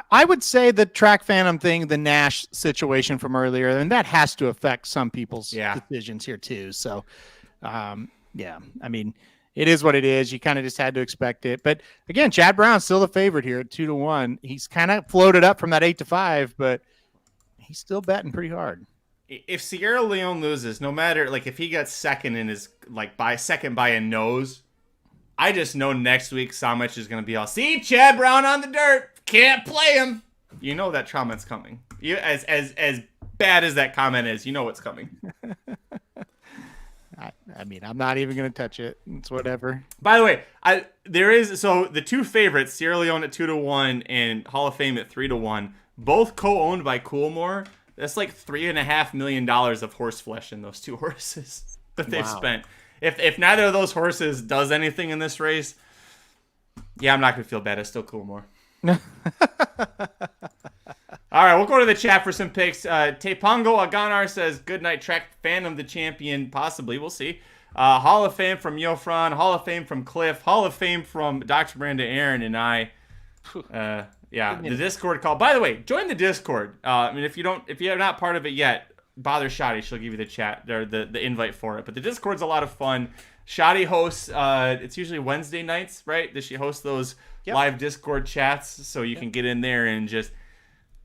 I would say the Track Phantom thing, the Nash situation from earlier, and that has to affect some people's decisions here too. So, yeah, I mean, it is what it is. You kind of just had to expect it. But again, Chad Brown's still the favorite here at 2-1. He's kind of floated up from that 8-5, but he's still betting pretty hard. If Sierra Leone loses, no matter, like, if he gets second in his, like, second by a nose, I just know next week Somich is going to be all, see, Chad Brown on the dirt. Can't play him. You know that comment's coming. As bad as that comment is, you know what's coming. I mean, I'm not even going to touch it. It's whatever. By the way, the two favorites, Sierra Leone at 2-1 and Hall of Fame at 3-1, both co-owned by Coolmore. That's like $3.5 million of horse flesh in those two horses that they've spent. If neither of those horses does anything in this race, yeah, I'm not going to feel bad. It's still Coolmore. All right, we'll go to the chat for some picks. Tepongo Aganar says, good night, Track Phantom, the champion, possibly. We'll see. Hall of Fame from Yofran, Hall of Fame from Cliff, Hall of Fame from Dr. Brenda Aaron and I. The Discord call. By the way, join the Discord. I mean, if you're not part of it yet, bother Shadi. She'll give you the chat or the invite for it. But the Discord's a lot of fun. Shadi hosts, it's usually Wednesday nights, right? Does she host those live Discord chats so you can get in there and just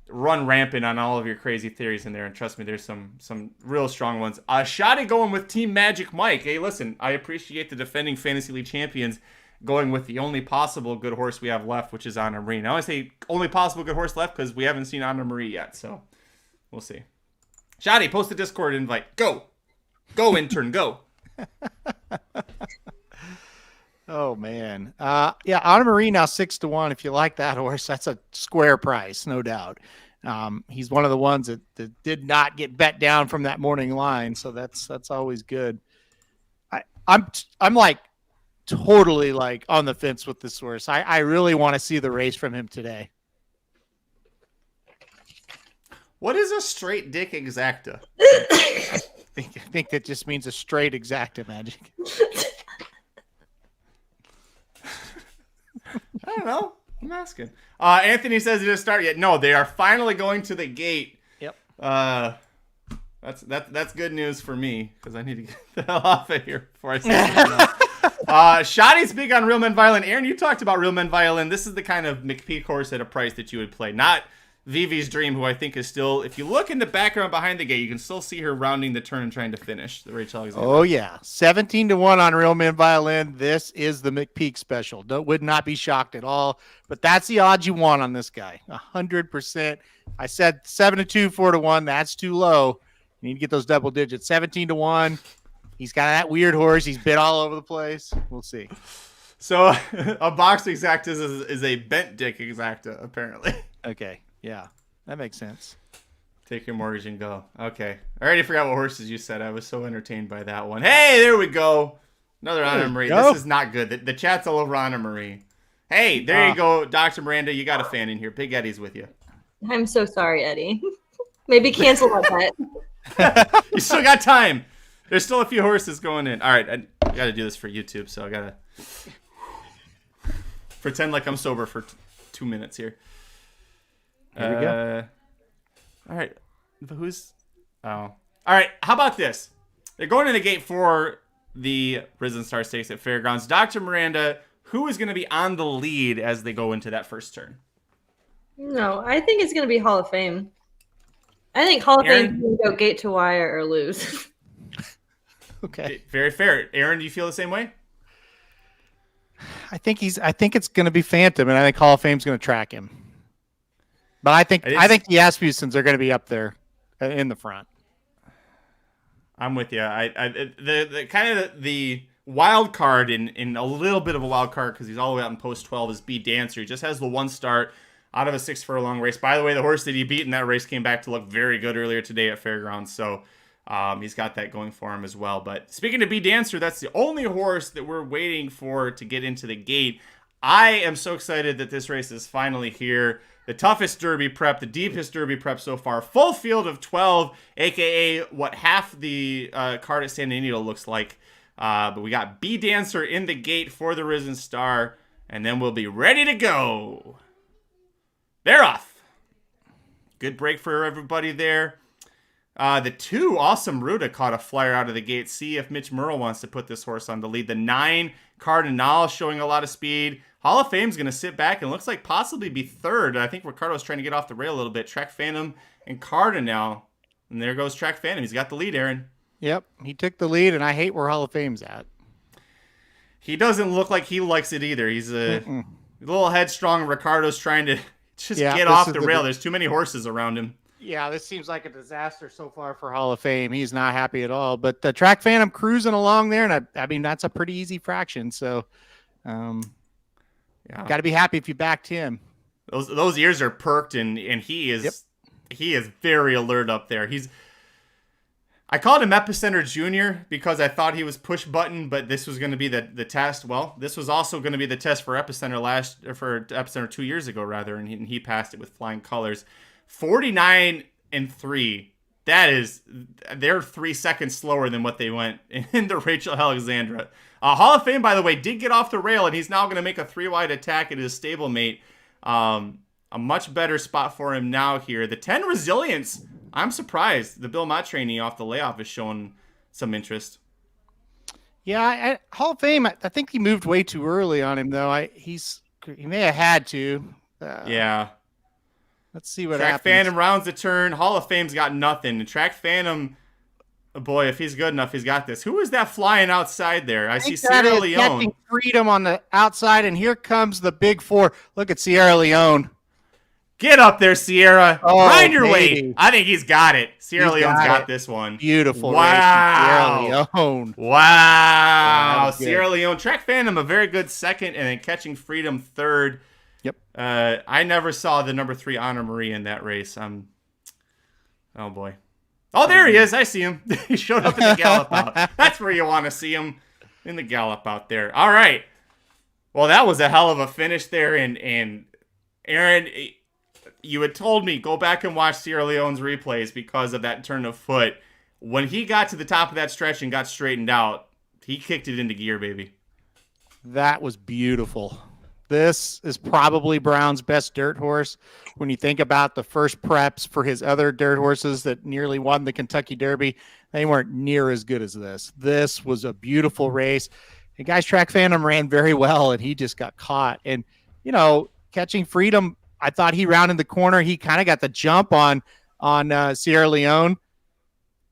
run rampant on all of your crazy theories in there? And trust me, there's some real strong ones. Shadi going with Team Magic Mike. Hey, listen, I appreciate the defending Fantasy League champions going with the only possible good horse we have left, which is Honor Marie. Now I say only possible good horse left because we haven't seen Honor Marie yet, so we'll see. Shadi, post the Discord invite. Go, intern, go. Oh man, Honor Marie now 6-1. If you like that horse, that's a square price, no doubt. He's one of the ones that did not get bet down from that morning line, so that's always good. I'm like totally like on the fence with this horse. I really want to see the race from him today. What is a straight dick exacta? I think that just means a straight exacta, Magic. I don't know. I'm asking. Anthony says it didn't start yet. No, they are finally going to the gate. Yep. That's good news for me because I need to get the hell off of here before I say Shadi's big on Real Men Violin. Aaron, you talked about Real Men Violin. This is the kind of McPeak horse at a price that you would play. Not Vivi's Dream, who I think is still, if you look in the background behind the gate, you can still see her rounding the turn and trying to finish the Rachel Alexandra. Oh, yeah. 17-1 on Real Men Violin. This is the McPeak special. Would not be shocked at all. But that's the odds you want on this guy. 100%. I said 7-2, 4-1. That's too low. You need to get those double digits. 17-1. He's got that weird horse. He's bit all over the place. We'll see. So a box exacta is a bent dick exacta, apparently. Okay. Yeah, that makes sense. Take your mortgage and go. Okay. I already forgot what horses you said. I was so entertained by that one. Hey, there we go. Another Anna Marie. Go. This is not good. The chat's all over Anna Marie. Hey, there you go, Dr. Miranda. You got a fan in here. Big Eddie's with you. I'm so sorry, Eddie. Maybe cancel that bet. You still got time. There's still a few horses going in. All right, I got to do this for YouTube, so I got to pretend like I'm sober for 2 minutes here. Here we go. All right. Who's... Oh. All right, how about this? They're going to the gate for the Risen Star Stakes at Fairgrounds. Dr. Miranda, who is going to be on the lead as they go into that first turn? No, I think it's going to be Hall of Fame. I think Hall of Fame is going to go gate to wire or lose. Okay. Very fair. Aaron, do you feel the same way? I think it's going to be Phantom, and I think Hall of Fame's going to track him. But I think the Asmusens are going to be up there in the front. I'm with you. The kind of the wild card in a little bit of a wild card because he's all the way out in post 12 is B Dancer. He just has the one start out of a 6 furlong race. By the way, the horse that he beat in that race came back to look very good earlier today at Fairgrounds. So he's got that going for him as well. But speaking of B Dancer, that's the only horse that we're waiting for to get into the gate. I am so excited that this race is finally here. The toughest Derby prep, the deepest Derby prep so far. Full field of 12, a.k.a. what half the card at Santa Anita looks like. But we got B Dancer in the gate for the Risen Star, and then we'll be ready to go. They're off. Good break for everybody there. The 2, Awesome Ruta, caught a flyer out of the gate. See if Mitch Murrow wants to put this horse on the lead. The 9, Cardinal, showing a lot of speed. Hall of Fame's going to sit back and looks like possibly be third. I think Ricardo's trying to get off the rail a little bit. Track Phantom and Cardinal. And there goes Track Phantom. He's got the lead, Aaron. Yep, he took the lead, and I hate where Hall of Fame's at. He doesn't look like he likes it either. He's a little headstrong. Ricardo's trying to just get off the rail. There's too many horses around him. Yeah, this seems like a disaster so far for Hall of Fame. He's not happy at all. But the Track Phantom cruising along there, and I mean, that's a pretty easy fraction. So, got to be happy if you backed him. Those ears are perked, and he is very alert up there. I called him Epicenter Junior because I thought he was push button, but this was going to be the test. Well, this was also going to be the test for Epicenter for Epicenter 2 years ago, rather, and he passed it with flying colors. 49-3. They're 3 seconds slower than what they went in the Rachel Alexandra. Hall of Fame, by the way, did get off the rail, and he's now going to make a 3-wide attack at his stablemate. A much better spot for him now here. The 10 Resilience, I'm surprised. The Bill Mott trainee off the layoff is showing some interest. Yeah, Hall of Fame, I think he moved way too early on him, though. He may have had to. Yeah. Let's see what Track happens. Phantom rounds the turn. Hall of Fame's got nothing. And Track Phantom, boy, if he's good enough, he's got this. Who is that flying outside there? I see Sierra Leone. Catching Freedom on the outside, and here comes the big 4. Look at Sierra Leone. Get up there, Sierra. Grind your baby. way. I think he's got it. Sierra Leone's got this one. Beautiful. Wow. Sierra Leone. Wow. Sierra Leone. Track Phantom, a very good second, and then Catching Freedom third. Yep. I never saw the number 3 Honor Marie in that race. Oh, boy. Oh, there he is. I see him. He showed up in the gallop out. That's where you want to see him, in the gallop out there. All right. Well, that was a hell of a finish there. And Aaron, you had told me, go back and watch Sierra Leone's replays because of that turn of foot. When he got to the top of that stretch and got straightened out, he kicked it into gear, baby. That was beautiful. This is probably Brown's best dirt horse. When you think about the first preps for his other dirt horses that nearly won the Kentucky Derby, they weren't near as good as this. This was a beautiful race. The guy's Track Phantom ran very well, and he just got caught. And, Catching Freedom, I thought he rounded the corner. He kind of got the jump on Sierra Leone,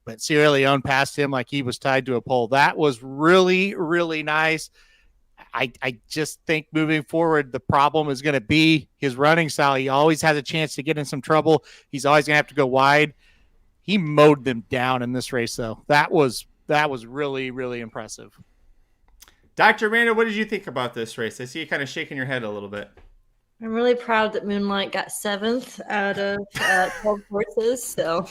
but Sierra Leone passed him like he was tied to a pole. That was really, really nice. I just think moving forward, the problem is going to be his running style. He always has a chance to get in some trouble. He's always going to have to go wide. He mowed them down in this race, though. That was that was really, really impressive. Dr. Amanda, what did you think about this race? I see you kind of shaking your head a little bit. I'm really proud that Moonlight got 7th out of 12 horses, so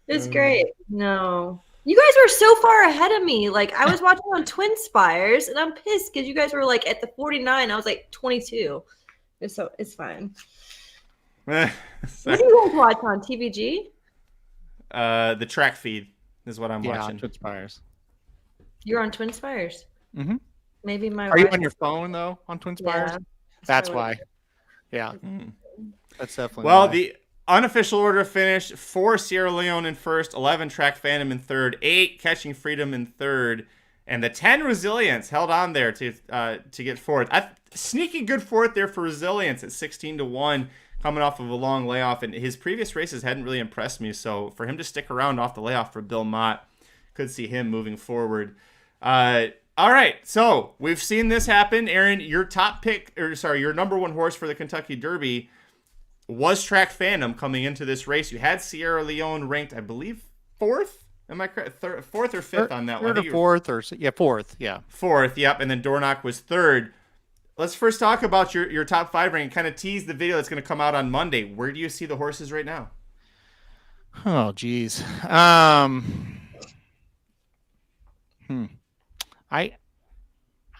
it's great. No. You guys were so far ahead of me. Like, I was watching on Twin Spires, and I'm pissed because you guys were, like, at the 49. I was, like, 22. So it's fine. What do you guys watch on TVG? The track feed is what I'm watching. Twin Spires. You're on Twin Spires? Mm-hmm. Maybe my Are you on your phone, though, on Twin Spires? Yeah, that's why. Yeah. That's definitely Well, why. the unofficial order finished: 4 Sierra Leone in first, 11 Track Phantom in third, 8 Catching Freedom in third, and the 10 Resilience held on there to get fourth. Sneaky good fourth there for Resilience at 16-1, coming off of a long layoff, and his previous races hadn't really impressed me. So for him to stick around off the layoff for Bill Mott, could see him moving forward. All right, so we've seen this happen. Aaron, your your number one horse for the Kentucky Derby was Track Phantom coming into this race. You had Sierra Leone ranked, I believe, 4th. Am I correct? 4th or 5th on that one? Third or 4th, yeah. 4th, yep. And then Dornoch was 3rd. Let's first talk about your top 5 ranking. Kind of tease the video that's going to come out on Monday. Where do you see the horses right now? Oh, geez.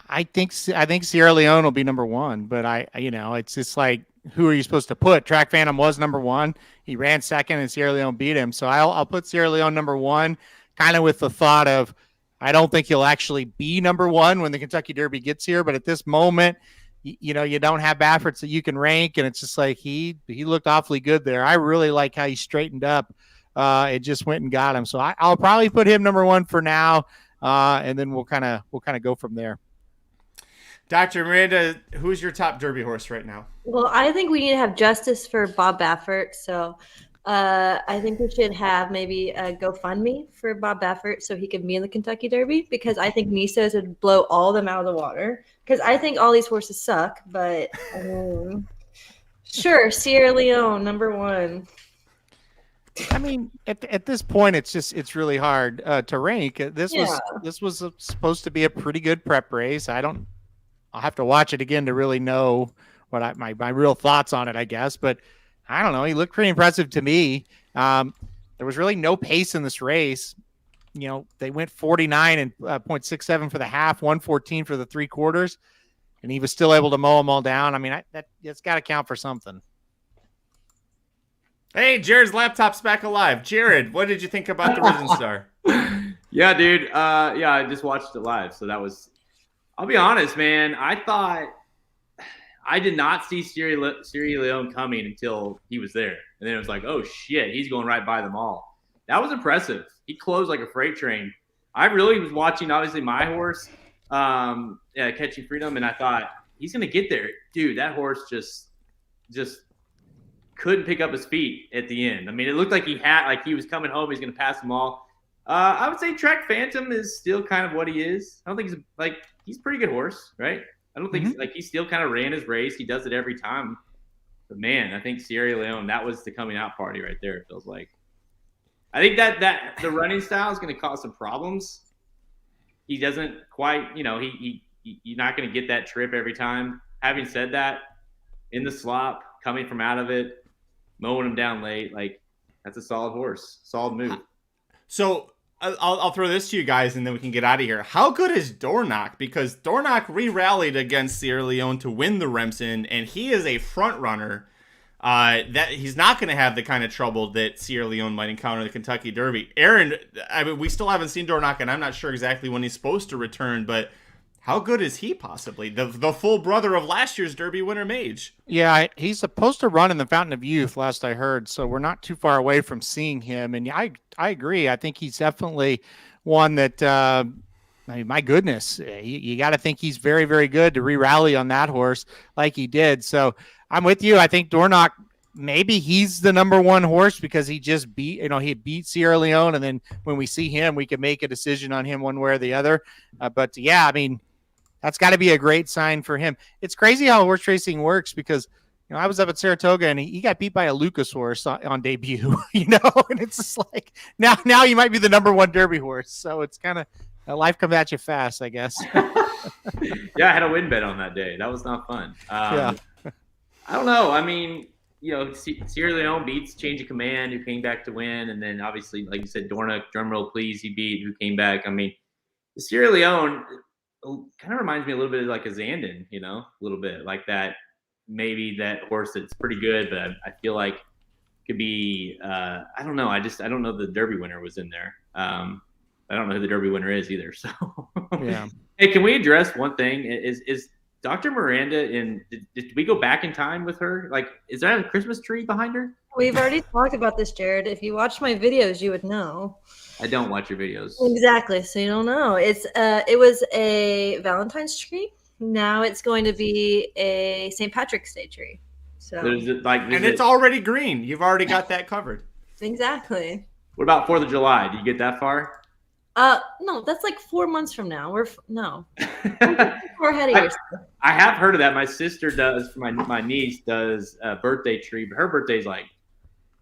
I think Sierra Leone will be number 1, but it's just like, who are you supposed to put? Track Phantom was number 1. He ran 2nd, and Sierra Leone beat him. So I'll put Sierra Leone number 1, kind of with the thought of, I don't think he'll actually be number 1 when the Kentucky Derby gets here. But at this moment, you don't have Bafferts that you can rank, and it's just like he looked awfully good there. I really like how he straightened up. It just went and got him. So I'll probably put him number 1 for now, and then we'll kind of go from there. Dr. Miranda, who's your top Derby horse right now? Well, I think we need to have justice for Bob Baffert. So I think we should have maybe a GoFundMe for Bob Baffert so he can be in the Kentucky Derby, because I think Mises would blow all of them out of the water, because I think all these horses suck. But sure, Sierra Leone, number 1. I mean, at this point, it's really hard to rank. This was supposed to be a pretty good prep race. I'll have to watch it again to really know what my real thoughts on it, I guess. But I don't know. He looked pretty impressive to me. There was really no pace in this race. They went 49 and 0.67 for the half, 114 for the 3/4, and he was still able to mow them all down. I mean, that's got to count for something. Hey, Jared's laptop's back alive. Jared, what did you think about the Risen Star? Yeah, dude. I just watched it live, so that was. I'll be honest, man. I did not see Sierra Leone coming until he was there. And then it was like, oh, shit, he's going right by them all. That was impressive. He closed like a freight train. I really was watching, obviously, my horse, Catching Freedom, and I thought, he's going to get there. Dude, that horse just couldn't pick up his feet at the end. I mean, it looked like he was coming home. He's going to pass them all. I would say Track Phantom is still kind of what he is. I don't think he's a pretty good horse, right? I don't think he still kind of ran his race. He does it every time. But man, I think Sierra Leone, that was the coming out party right there. It feels like. I think that the running style is going to cause some problems. He doesn't quite, you're not going to get that trip every time. Having said that, in the slop, coming from out of it, mowing him down late, that's a solid horse, solid move. So I'll throw this to you guys, and then we can get out of here. How good is Dornoch? Because Dornoch re-rallied against Sierra Leone to win the Remsen, and he is a front runner. That he's not going to have the kind of trouble that Sierra Leone might encounter in the Kentucky Derby. Aaron, I mean, we still haven't seen Dornoch, and I'm not sure exactly when he's supposed to return, but how good is he possibly? The full brother of last year's Derby winner Mage. Yeah, he's supposed to run in the Fountain of Youth, last I heard, so we're not too far away from seeing him. And I agree. I think he's definitely one that, my goodness, you got to think he's very, very good to re-rally on that horse like he did. So I'm with you. I think Dornoch, maybe he's the number 1 horse because he just he beat Sierra Leone, and then when we see him, we can make a decision on him one way or the other. But yeah, I mean, that's got to be a great sign for him. It's crazy how horse racing works because I was up at Saratoga and he got beat by a Lucas horse on debut, and it's just like now you might be the number one Derby horse. So it's kind of life comes at you fast, I guess. Yeah, I had a win bet on that day. That was not fun. Yeah. I don't know. I mean, Sierra Leone beats Change of Command, who came back to win. And then obviously, like you said, Dornoch, drumroll please, he beat, who came back. I mean, Sierra Leone kind of reminds me a little bit of like a Zandon, a little bit like that. Maybe that horse that's pretty good, but I feel like could be, I don't know. I don't know the Derby winner was in there. I don't know who the Derby winner is either. So, yeah. Hey, can we address one thing? Is Dr. Miranda did we go back in time with her? Like, is there a Christmas tree behind her? We've already talked about this, Jared. If you watch my videos, you would know. I don't watch your videos. Exactly. So you don't know. It was a Valentine's tree. Now it's going to be a St. Patrick's Day tree. So it's already green. You've already got that covered. Exactly. What about 4th of July? Do you get that far? No, that's like 4 months from now. We're ahead of yourself. I have heard of that. My sister does. My niece does a birthday tree, but her birthday's like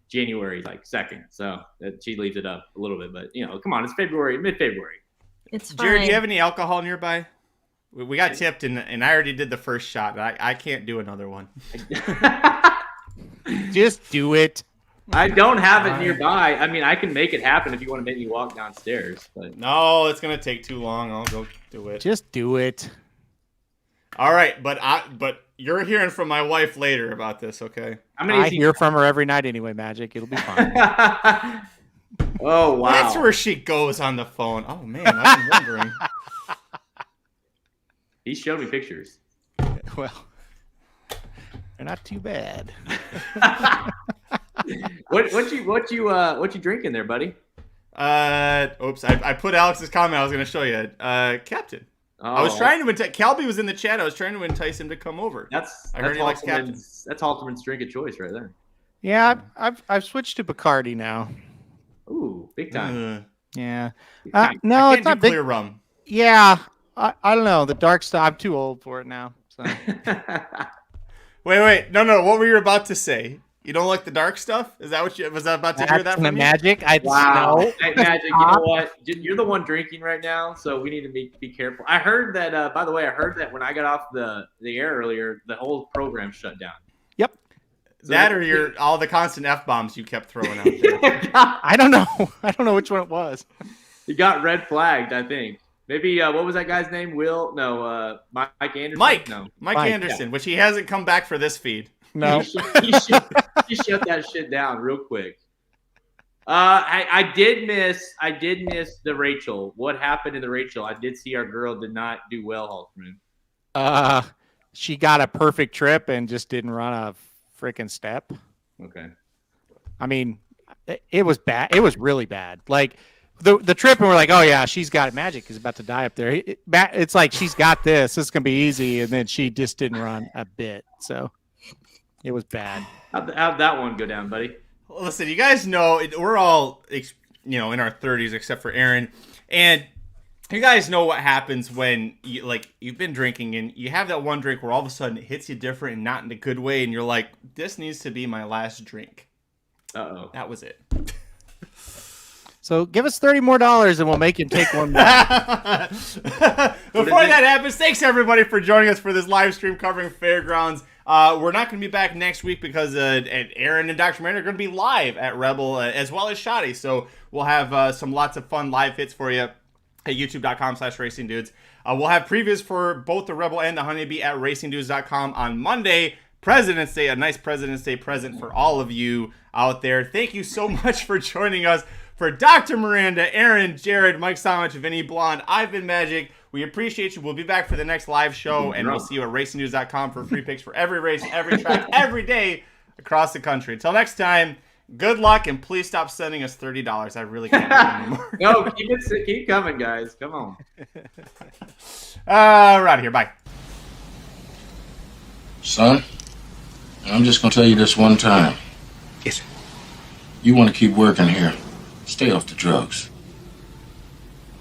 January 2nd, so she leaves it up a little bit. But come on, it's February, mid-February. It's fine. Jared, do you have any alcohol nearby? We got tipped, and I already did the first shot. I can't do another one. Just do it. I don't have it nearby. I mean, I can make it happen if you want to make me walk downstairs. But no, it's gonna take too long. I'll go do it. Just do it. All right, but you're hearing from my wife later about this, okay? I hear from her every night anyway, Magic. It'll be fine. Oh wow, that's where she goes on the phone. Oh man, I've been wondering. He showed me pictures. Well, they're not too bad. What you drinking there, buddy? Oops, I put Alex's comment. I was going to show you. Captain. Oh, I was trying to entice. Calby was in the chat. I was trying to entice him to come over. I heard he likes Captain. That's Halterman's drink of choice right there. Yeah, I've switched to Bacardi now. Ooh, big time. Yeah. No, it's not big. Clear rum. Yeah, I don't know. The dark stuff. I'm too old for it now. So. Wait. No. What were you about to say? You don't like the dark stuff? Is that what you was I about to hear that from you? Magic? Wow. Hey, Magic, you know what? You're the one drinking right now, so we need to be careful. I heard that, by the way, when I got off the air earlier, the whole program shut down. Yep. So or all the constant F-bombs you kept throwing out there. I don't know. I don't know which one it was. You got red flagged, I think. Maybe, what was that guy's name? Mike Anderson? Mike Anderson, which he hasn't come back for this feed. No. He shut that shit down real quick. I did miss the Rachel. What happened in the Rachel? I did see our girl did not do well, Halterman. She got a perfect trip and just didn't run a freaking step. Okay. I mean, it was bad. It was really bad. Like the trip, and we're like, oh yeah, she's got it. Magic is about to die up there. It's like she's got this. This is gonna be easy, and then she just didn't run a bit. So. It was bad. How'd that one go down, buddy? Well, listen, you guys know we're all, in our 30s except for Aaron, and you guys know what happens when you've been drinking and you have that one drink where all of a sudden it hits you different and not in a good way, and you're like, this needs to be my last drink. Uh-oh. That was it. So give us $30 more and we'll make him take one more. Before that happens, thanks everybody for joining us for this live stream covering Fairgrounds. We're not going to be back next week because Aaron and Dr. Miranda are going to be live at Rebel as well as Shoddy. So we'll have lots of fun live hits for you at youtube.com/racingdudes. We'll have previews for both the Rebel and the Honeybee at racingdudes.com on Monday. President's Day, a nice President's Day present for all of you out there. Thank you so much for joining us. For Dr. Miranda, Aaron, Jared, Mike Somich, Vinny Blonde, I've been Magic. We appreciate you. We'll be back for the next live show, and we'll see you at racingnews.com for free picks for every race, every track, every day across the country. Until next time, good luck, and please stop sending us $30. I really can't do it anymore. No, keep coming, guys. Come on. We're out of here. Bye. Son, I'm just going to tell you this one time. Yes, sir. You want to keep working here. Stay off the drugs.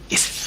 Yes, sir.